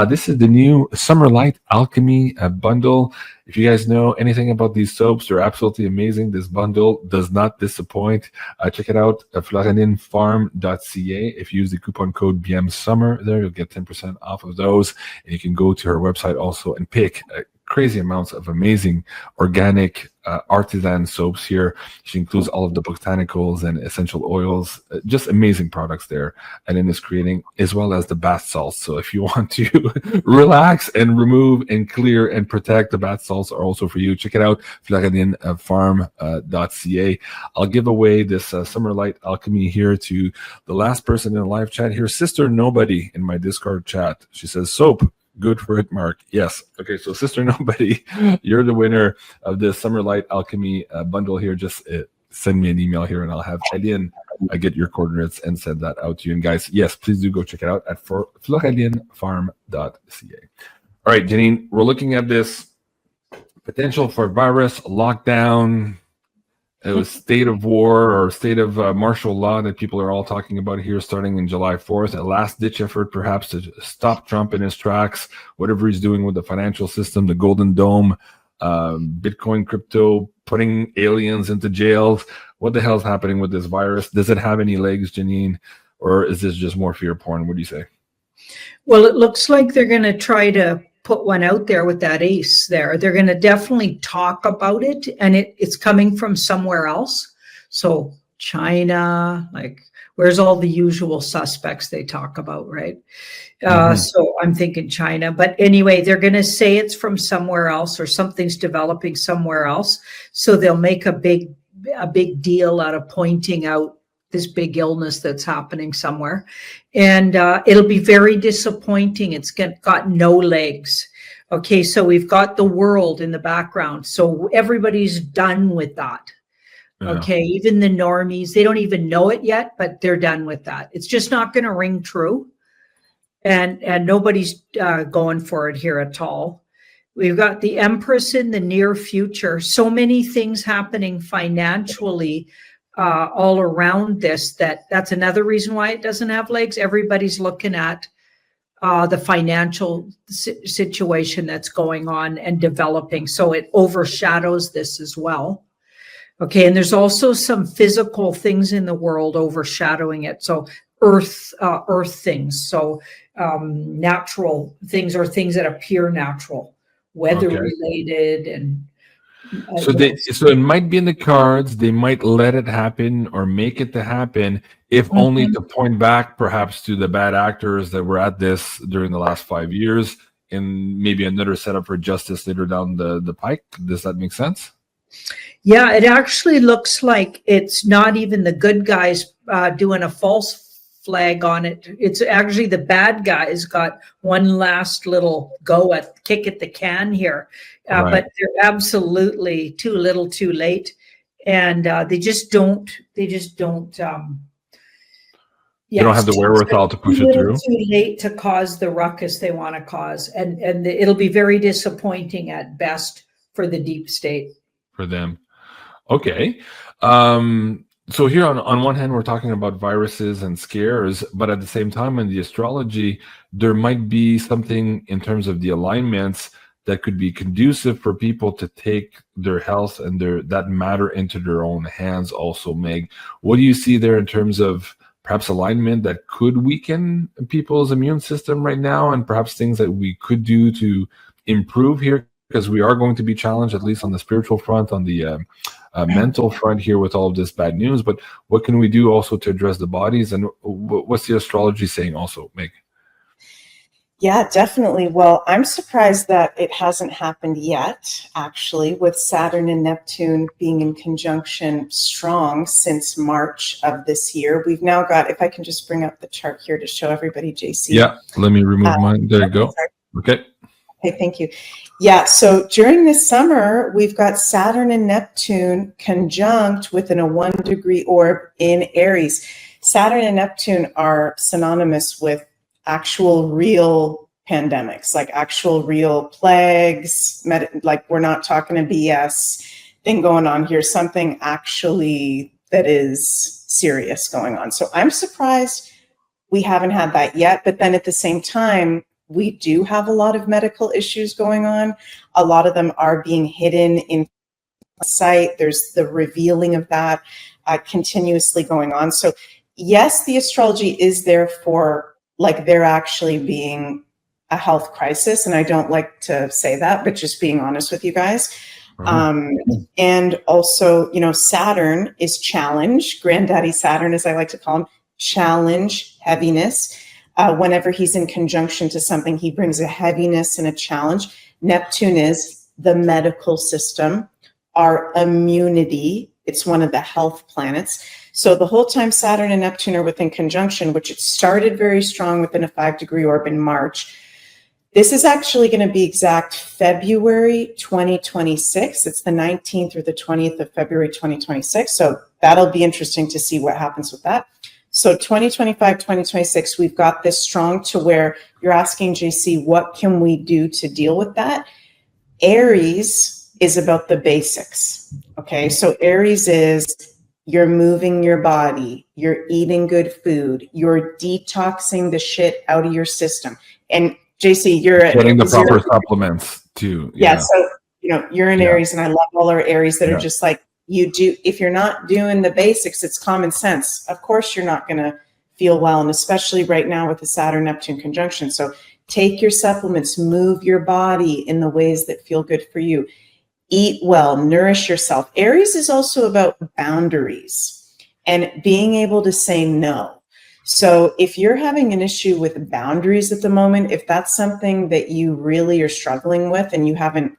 This is the new Summer Light Alchemy bundle. If you guys know anything about these soaps, they're absolutely amazing. This bundle does not disappoint. Check it out at florininfarm.ca. If you use the coupon code BMSummer there, you'll get 10% off of those. And you can go to her website also and pick crazy amounts of amazing organic artisan soaps here. She includes all of the botanicals and essential oils, just amazing products there. And then is creating as well as the bath salts. So if you want to relax and remove and clear and protect, the bath salts are also for you. Check it out, florininfarm.ca. I'll give away this Summer Light Alchemy here to the last person in the live chat here, Sister Nobody in my Discord chat. She says, soap. Good for it, Mark. Yes. Okay, so Sister Nobody, you're the winner of this Summer Light Alchemy bundle here. Just send me an email here, and I'll have Alien get your coordinates and send that out to you. And guys, yes, please do go check it out at florininfarm.ca. All right, Janine, we're looking at this potential for virus lockdown. It was state of war or state of martial law that people are all talking about here starting in July 4th. A last-ditch effort, perhaps, to stop Trump in his tracks, whatever he's doing with the financial system, the Golden Dome, Bitcoin, crypto, putting aliens into jails. What the hell's happening with this virus? Does it have any legs, Janine? Or is this just more fear porn? What do you say? Well, it looks like they're going to try to put one out there with that ace there. They're going to definitely talk about it, and it's coming from somewhere else. So China, like, where's all the usual suspects they talk about, right? So I'm thinking China. But anyway, they're going to say it's from somewhere else or something's developing somewhere else. So they'll make a big deal out of pointing out this big illness that's happening somewhere. And it'll be very disappointing. It's got no legs. Okay, so we've got the world in the background. So everybody's done with that. Yeah. Okay, even the normies, they don't even know it yet, but they're done with that. It's just not going to ring true. And nobody's going for it here at all. We've got the Empress in the near future. So many things happening financially all around this that's another reason why it doesn't have legs. Everybody's looking at the financial situation that's going on and developing. So it overshadows this as well. Okay, and there's also some physical things in the world overshadowing it. So earth things. So natural things or things that appear natural, weather related, and so it might be in the cards. They might let it happen or make it to happen, if only to point back perhaps to the bad actors that were at this during the last 5 years, and maybe another setup for justice later down the pike. Does that make sense? Yeah, it actually looks like it's not even the good guys doing a false flag on it. It's actually the bad guys got one last little kick at the can here, Right. but they're absolutely too little, too late, and they just don't. They don't have the wherewithal to push it through. Too late to cause the ruckus they want to cause, and it'll be very disappointing at best for the deep state. For them. Okay. So here on one hand, we're talking about viruses and scares, but at the same time in the astrology, there might be something in terms of the alignments that could be conducive for people to take their health and that matter into their own hands also, Meg. What do you see there in terms of perhaps alignment that could weaken people's immune system right now, and perhaps things that we could do to improve here? Because we are going to be challenged, at least on the spiritual front, on the mental front here with all of this bad news. But what can we do also to address the bodies? And what's the astrology saying also, Meg? Yeah, definitely. Well, I'm surprised that it hasn't happened yet, actually, with Saturn and Neptune being in conjunction strong since March of this year. We've now got, if I can just bring up the chart here to show everybody, JC. Yeah, let me remove mine. There you go. Okay. Okay, thank you. Yeah, so during this summer, we've got Saturn and Neptune conjunct within a 1-degree orb in Aries. Saturn and Neptune are synonymous with actual real pandemics, like actual real plagues, like we're not talking a BS thing going on here, something actually that is serious going on. So I'm surprised we haven't had that yet, but then at the same time, we do have a lot of medical issues going on. A lot of them are being hidden in sight. There's the revealing of that continuously going on. So yes, the astrology is there for like there actually being a health crisis. And I don't like to say that, but just being honest with you guys. And also, Saturn is challenge, Granddaddy Saturn, as I like to call him, challenge, heaviness. Whenever he's in conjunction to something, he brings a heaviness and a challenge. Neptune is the medical system, our immunity. It's one of the health planets. So the whole time Saturn and Neptune are within conjunction, which it started very strong within a 5-degree orb in March. This is actually going to be exact February 2026. It's the 19th or the 20th of February 2026. So that'll be interesting to see what happens with that. So 2025, 2026, we've got this strong to where you're asking, JC, what can we do to deal with that? Aries is about the basics. Okay, so Aries is you're moving your body, you're eating good food, you're detoxing the shit out of your system. And JC, you're getting the proper supplements too. Yeah, so you're in Aries, and I love all our Aries that are just like, you do, if you're not doing the basics, it's common sense. Of course, you're not going to feel well. And especially right now with the Saturn Neptune conjunction. So take your supplements, move your body in the ways that feel good for you. Eat well, nourish yourself. Aries is also about boundaries and being able to say no. So if you're having an issue with boundaries at the moment, if that's something that you really are struggling with and you haven't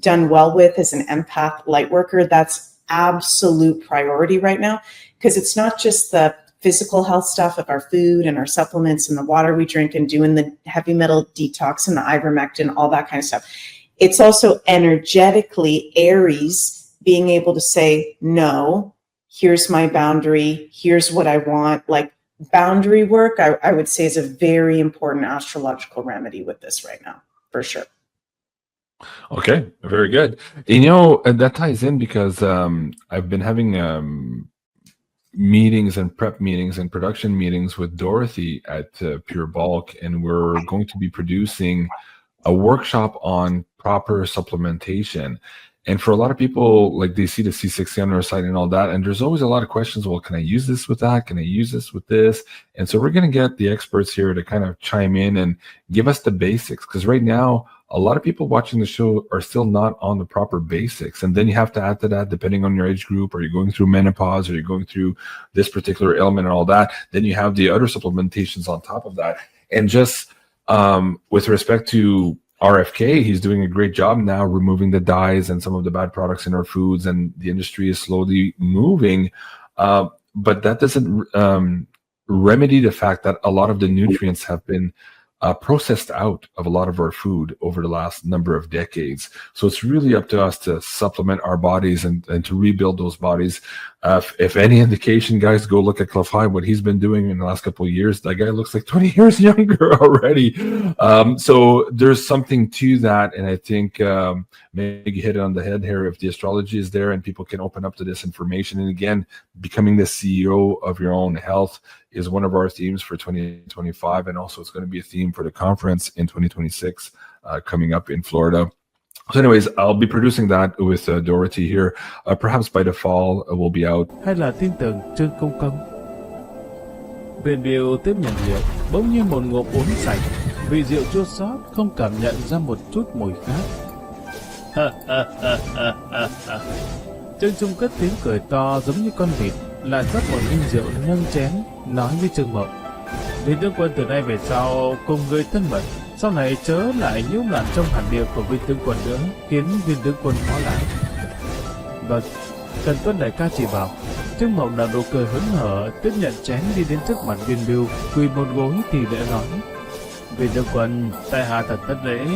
done well with as an empath light worker, that's absolute priority right now, because it's not just the physical health stuff of our food and our supplements and the water we drink and doing the heavy metal detox and the ivermectin, all that kind of stuff. It's also energetically Aries being able to say, no, here's my boundary, here's what I want. Like boundary work, I would say is a very important astrological remedy with this right now, for sure. Okay, very good. You know, and that ties in because I've been having meetings and prep meetings and production meetings with Dorothy at Pure Bulk, and we're going to be producing a workshop on proper supplementation. And for a lot of people, like they see the C60 on their site and all that, and there's always a lot of questions. Well, can I use this with that? Can I use this with this? And so we're going to get the experts here to kind of chime in and give us the basics. Because right now, a lot of people watching the show are still not on the proper basics. And then you have to add to that, depending on your age group, are you going through menopause, or you're going through this particular ailment and all that. Then you have the other supplementations on top of that. And just with respect to RFK, he's doing a great job now removing the dyes and some of the bad products in our foods, and the industry is slowly moving. But that doesn't remedy the fact that a lot of the nutrients have been processed out of a lot of our food over the last number of decades. So it's really up to us to supplement our bodies and to rebuild those bodies. If any indication, guys, go look at Clef High, what he's been doing in the last couple of years. That guy looks like 20 years younger already. So there's something to that. And I think maybe you hit it on the head here. If the astrology is there and people can open up to this information. And again, becoming the CEO of your own health is one of our themes for 2025. And also it's going to be a theme for the conference in 2026 coming up in Florida. So anyways, I'll be producing that with Dorothy here. Perhaps by the fall, we'll be out. Hay là tin tưởng Trương Công Công. Viên Bill tiếp nhận rượu, bỗng nhiên một ngụm uống sạch. Vị rượu chua xót, không cảm nhận ra một chút mùi khác. Trương Trung cất tiếng cười to giống như con vịt, lại rót một ly rượu nâng chén, nói với Trương Mộng: Viên tướng quân từ nay về sau cùng người thân mật, sau này chớ lại nhiễu loạn trong hàn địa của Viên tướng quân nữa, khiến Viên tướng quân khó lại. Vâng, cần tuân đại ca chỉ bảo. Trương Mộng nở nụ cười hớn hở, tiếp nhận chén đi đến trước mặt Viên Bill, quỳ một gối thì lễ nói: Viên tướng quân, tại hạ thật thất lễ.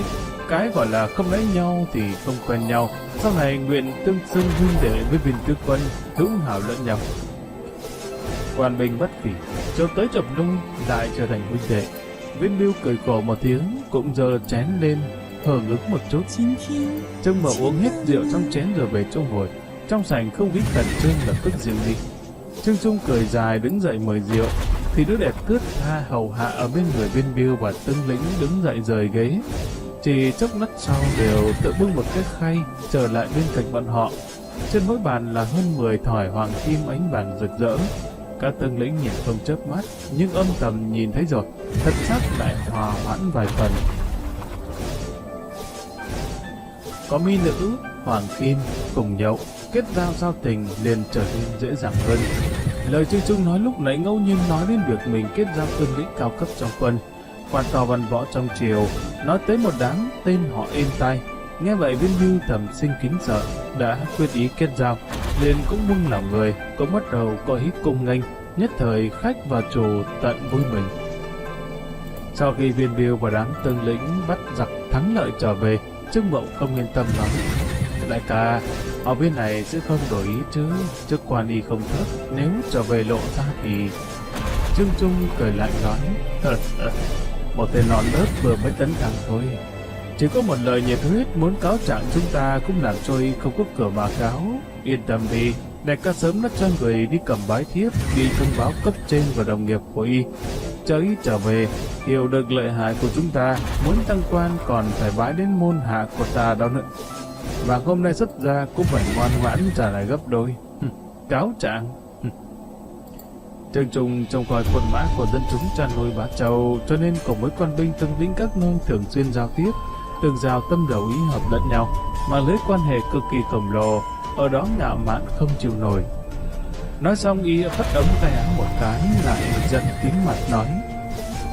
Cái gọi là không lấy nhau thì không quen nhau, sau này nguyện tương xưng huynh đệ với Viên tướng quân, hữu hảo lẫn nhau. Quan binh bất phỉ, cho tới chập nung lại trở thành huynh đệ. Viên Bill cười khổ một tiếng, cũng giơ chén lên, hưởng ứng một chút. Trương Mộng uống hết rượu trong chén rồi về chỗ ngồi. Trong sảnh không khí khẩn trương lập tức dịu đi. Trương Trung cười dài đứng dậy mời rượu, thì đứa đẹp thướt tha hầu hạ ở bên người Viên Bill và Tương Lĩnh đứng dậy rời ghế. Chỉ chốc lát sau đều tự bưng một cái khay trở lại bên cạnh bọn họ. Trên mỗi bàn là hơn 10 thỏi hoàng kim ánh vàng rực rỡ. Các Tương Lĩnh nhìn không chớp mắt, nhưng âm thầm nhìn thấy rồi, thật sắc lại hòa hoãn vài phần. Có mỹ nữ, hoàng kim cùng nhậu, kết giao giao tình liền trở nên dễ dàng hơn. Lời Trương Trung nói lúc nãy ngẫu nhiên nói đến việc mình kết giao Tương Lĩnh cao cấp trong quân. Quan to văn võ trong triều nói tới một đám tên họ êm tai. Nghe vậy Viên Bill thầm sinh kính sợ, đã quyết ý kết giao, liền cũng buông lòng người, cũng bắt đầu có ý cung nghênh. Nhất thời khách và chủ tận vui mừng. Sau khi Viên Bill và đám Tương Lĩnh bắt giặc thắng lợi trở về, Trương Mộng không yên tâm nói: Đại ca, ở bên này sẽ không đổi ý chứ? Chức quan y không thấp, nếu trở về lộ ra thì... Trương Trung cười lạnh nói: Một tên non nớt vừa mới tấn thăng thôi. Chỉ có một lời nhiệt huyết muốn cáo trạng chúng ta cũng làm cho y không có cửa mà cáo. Yên tâm đi, đại ca sớm đã cho người đi cầm bái thiếp, đi thông báo cấp trên và đồng nghiệp của y. Chờ y trở về, hiểu được lợi hại của chúng ta, muốn tăng quan còn phải bái đến môn hạ của ta đó nữa. Và hôm nay xuất ra cũng phải ngoan ngoãn trả lại gấp đôi. Cáo trạng. Trương Trung trông coi quân mã của dân chúng tràn nuôi Bá Châu, cho nên cùng với quan binh Tương Lĩnh các nơi thường xuyên giao tiếp, tương giao tâm đầu ý hợp lẫn nhau, mà lưới quan hệ cực kỳ khổng lồ, ở đó ngạo mạn không chịu nổi. Nói xong y phất ống tay áo một cái, lại giận tím mặt nói: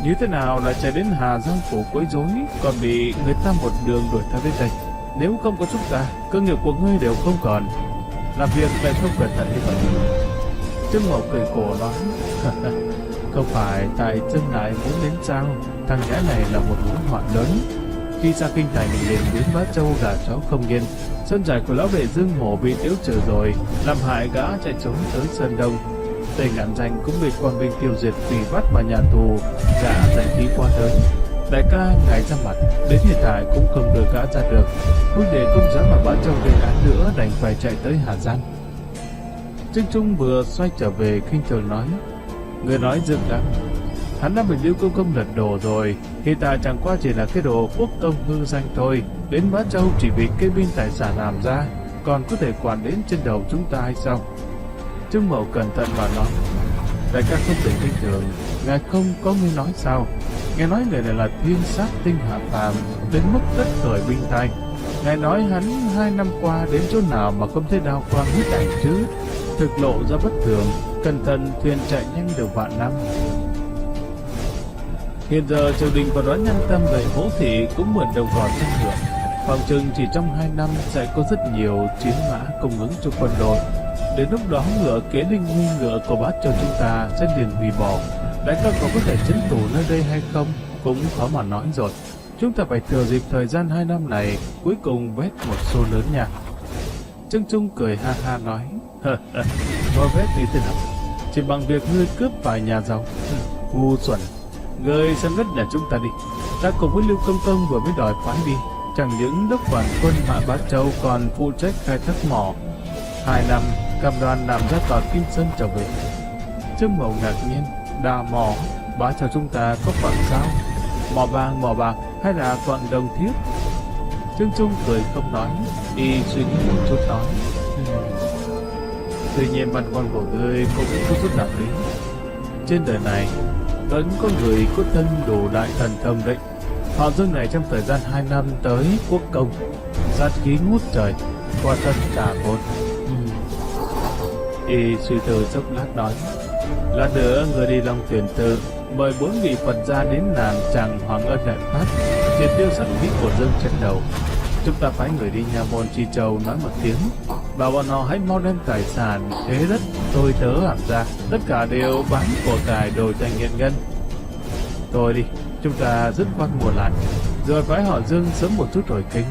Như thế nào lại chạy đến Hà Giang phủ quấy rối, còn bị người ta một đường đuổi theo đến đây? Nếu không có chúng ta, cơ nghiệp của ngươi đều không còn. Làm việc lại không cẩn thận như vậy. Trương Mậu cười khổ nói, không phải tại Trương lại muốn đến sao? Thằng nhãi này là một mối họa lớn. Khi ra kinh thành liền biến Bá Châu gà chó không yên. Sơn trại của lão vệ Dương Hổ bị tiêu trừ rồi, làm hại gã chạy trốn tới Sơn Đông. Tề Ngạn Danh cũng bị quan binh tiêu diệt vì bắt vào nhà tù, gã danh khí quá lớn. Đại ca ngài ra mặt, đến hiện tại cũng không đưa gã ra được. Huynh đệ không dám mà Bá Châu gây án nữa, đành phải chạy tới Hà Giang. Trương Trung vừa xoay trở về khinh thường nói, người nói dừng lắm. Hắn đã bị Lưu Công Công lật đổ rồi, hiện tại chẳng qua chỉ là cái đồ quốc công hư danh thôi. Đến Bá Châu chỉ vì kê biên tài sản làm ra, còn có thể quản đến trên đầu chúng ta hay sao? Trương Mậu cẩn thận mà nói, đại ca không thể khinh thường, ngài không có nghe nói sao? Nghe nói người này là thiên sát tinh hạ phàm, đến mức tất khởi binh tai. Ngài nói hắn 2 năm qua đến chỗ nào mà không thấy đao quang huyết ảnh chứ? Thực lộ ra bất thường, cẩn thận thuyền chạy nhanh được vạn năm. Hiện giờ triều đình và Doãn Nhân Tâm về Hỗ Thị cũng mượn đồng còn tranh lượng. Phòng chừng chỉ trong 2 năm sẽ có rất nhiều chiến mã cung ứng cho quân đội. Đến lúc đó ngựa kế linh huy ngựa của Bá Châu chúng ta sẽ liền hủy bỏ. Đại ca có thể trấn thủ nơi đây hay không cũng khó mà nói rồi. Chúng ta phải thừa dịp thời gian 2 năm này cuối cùng vét một số lớn nha. Trương Trung cười ha ha nói, nói vét như thế nào? Chỉ bằng việc ngươi cướp vài nhà giàu. Ngu xuẩn, ngươi xem đất nhà chúng ta đi. Ta cùng với Lưu Công Công vừa mới đòi phái đi. Chẳng những đốc quản quân Mã Bá Châu còn phụ trách khai thác mỏ. 2 năm cam đoan làm ra tòa Kim Sơn trở về. Trương Mậu ngạc nhiên, đào mỏ Bá Châu chúng ta có phận sao? Mỏ vàng hay là phận đồng thiết? Trương Trung cười không nói, y suy nghĩ một chút nói, tuy nhiên băn khoăn của ngươi cũng có chút đạo lý. Trên đời này vẫn có người có thân đủ đại thần thông đấy. Họ Dương này trong thời gian 2 năm tới quốc công, sát khí ngút trời, qua thân cả vốn. Y suy tư chốc lát nói, lát nữa người đi Long Tuyển Tự mời 4 vị Phật gia đến làm chàng Hoàng Ân Đại Pháp, triệt tiêu sát khí của Dương trên đầu. Chúng ta phái người đi Nha Môn Chi Châu nói một tiếng, bảo bọn họ hãy mau đem tài sản, thế đất, tôi tớ làm ra, tất cả đều bán của cải đổi thành hiện ngân. Thôi đi, chúng ta dứt khoát mua lại, rồi phái họ Dương sớm một chút hồi kinh,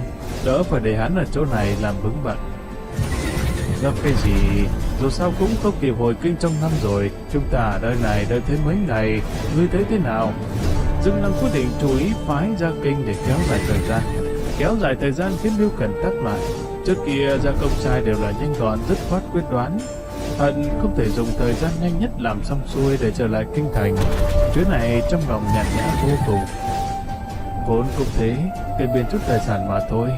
đỡ phải để hắn ở chỗ này làm vướng bận. Gấp cái gì, dù sao cũng không kịp hồi kinh trong năm rồi, chúng ta ở nơi này đợi thêm mấy ngày, ngươi thấy thế nào? Dương Lăng quyết định chú ý phái ra kinh để kéo dài thời gian khiến Lưu Cần tắc lại. Trước kia ra công sai đều là nhanh gọn, dứt khoát quyết đoán, hận không thể dùng thời gian nhanh nhất làm xong xuôi để trở lại kinh thành. Chuyến này trong lòng nhàn nhã vô cùng. Vốn cũng thế, kê biên chút tài sản mà thôi.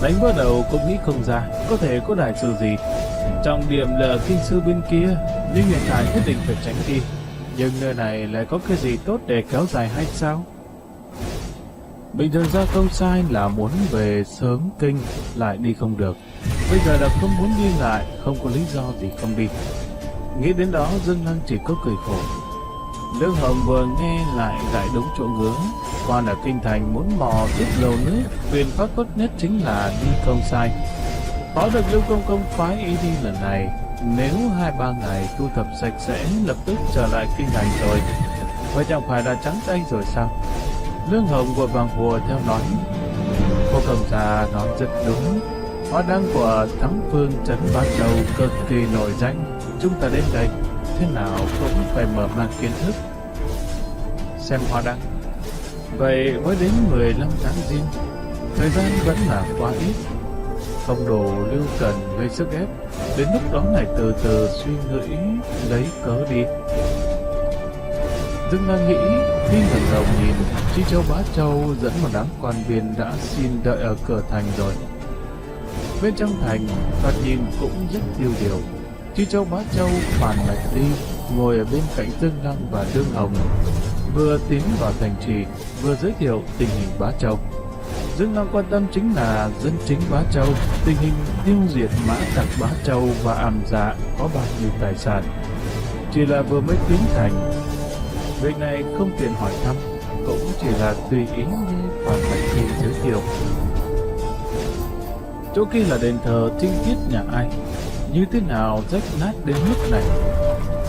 Đánh bắt đầu cũng nghĩ không ra có thể có đại sự gì. Trọng điểm là kinh sư bên kia, nhưng hiện tại quyết định phải tránh đi. Nhưng nơi này lại có cái gì tốt để kéo dài hay sao? Bình thường ra công sai là muốn về sớm kinh, lại đi không được. Bây giờ là không muốn đi lại, không có lý do gì không đi. Nghĩ đến đó Dương Lăng chỉ có cười khổ. Lương Hồng vừa nghe lại gãi đúng chỗ ngứa. Quan ở kinh thành muốn mò tiếp lầu nước, biện pháp tốt nhất chính là đi công sai. Có được Lưu Công Công phái ý đi lần này, nếu 2-3 ngày thu thập sạch sẽ lập tức trở lại kinh thành rồi, vậy chẳng phải là trắng tay rồi sao? Lương Hồng vội vàng hùa theo nói, cô công gia nói rất đúng. Hoa đăng của Thắng Phương trấn Bá Châu cực kỳ nổi danh, chúng ta đến đây thế nào cũng phải mở mang kiến thức. Xem hoa đăng. Vậy mới đến 15 tháng Giêng, thời gian vẫn là quá ít, không đủ Lưu Cần gây sức ép. Đến lúc đó lại từ từ suy nghĩ lấy cớ đi. Dương Lăng nghĩ, khi ngẩng đầu nhìn, Chi Châu Bá Châu dẫn một đám quan viên đã xin đợi ở cửa thành rồi. Bên trong thành, thoạt nhìn cũng rất tiêu điều. Chi Châu Bá Châu phản mạch đi, ngồi ở bên cạnh Dương Lăng và Đương Hồng, vừa tiến vào thành trì, vừa giới thiệu tình hình Bá Châu. Dương Lăng quan tâm chính là dân chính Bá Châu, tình hình tiêu diệt mã tặc Bá Châu và ảm dạ có bao nhiêu tài sản. Chỉ là vừa mới tiến thành, việc này không tiện hỏi thăm, cũng chỉ là tùy ý như phản mạch đi giới thiệu. Chỗ kia là đền thờ tinh khiết nhà ai, như thế nào rách nát đến mức này.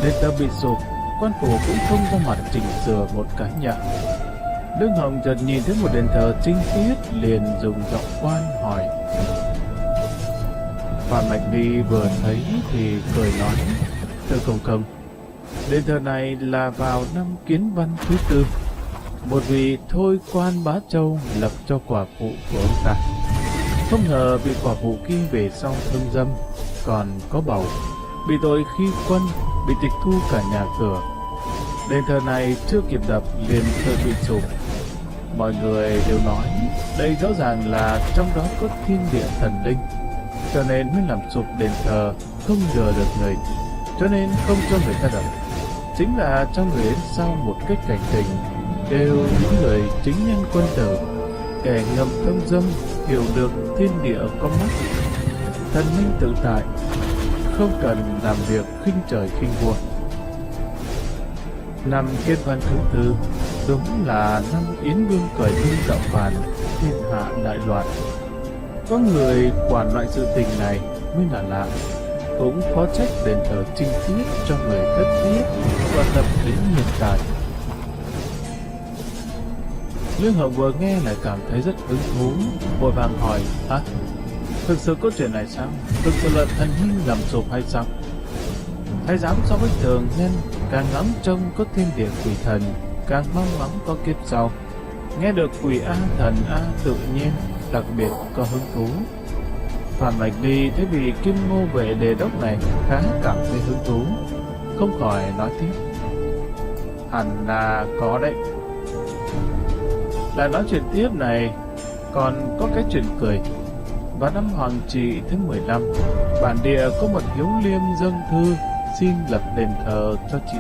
Đền thờ bị sụp, quan phủ cũng không ra mặt chỉnh sửa một cái nhà. Lương Hồng chợt nhìn thấy một đền thờ trinh tiết, liền dùng giọng quan hỏi. Phạm Bạch Ly vừa thấy thì cười nói, thưa công công, đền thờ này là vào năm Kiến Văn thứ 4, một vị thôi quan Bá Châu lập cho quả phụ của ông ta. Không ngờ vị quả phụ kia về sau thương dâm, còn có bầu, bị tội khi quân, bị tịch thu cả nhà cửa. Đền thờ này chưa kịp đập liền tự bị sụp. Mọi người đều nói đây rõ ràng là trong đó có thiên địa thần linh, cho nên mới làm sụp đền thờ, không lừa được người, cho nên không cho người ta đập. Chính là trong người đến sau một cách cảnh tình, đều những người chính nhân quân tử, kẻ ngầm thông dâm, hiểu được thiên địa có mắt, thần minh tự tại, không cần làm việc khinh trời khinh vua. Năm Kiến Văn thứ 4 đúng là năm Yến Vương cởi binh tạo phản, thiên hạ đại loạn. Có người quản loại sự tình này mới là lạ. Cũng khó trách đền thờ trinh tiết cho người thất tiết và tập đến hiện tại. Lương Hồng vừa nghe lại cảm thấy rất hứng thú, vội vàng hỏi, thực sự có chuyện này sao? Thực sự là thần minh làm sụp hay sao? Thái giám so với thường nhân càng ngắm trông có thiên địa quỷ thần, càng mong ngóng có kiếp sau. Nghe được quỷ A thần A tự nhiên đặc biệt có hứng thú. Phạm Bạch Ly thấy vị Kim Ngô vệ đề đốc này khá cảm thấy hứng thú, không khỏi nói tiếp, hẳn là có đấy. Lại nói chuyện tiếp này, còn có cái chuyện cười. Vào năm Hoàng Trị thứ 15, bản địa có một hiếu liêm dâng thư xin lập đền thờ cho chị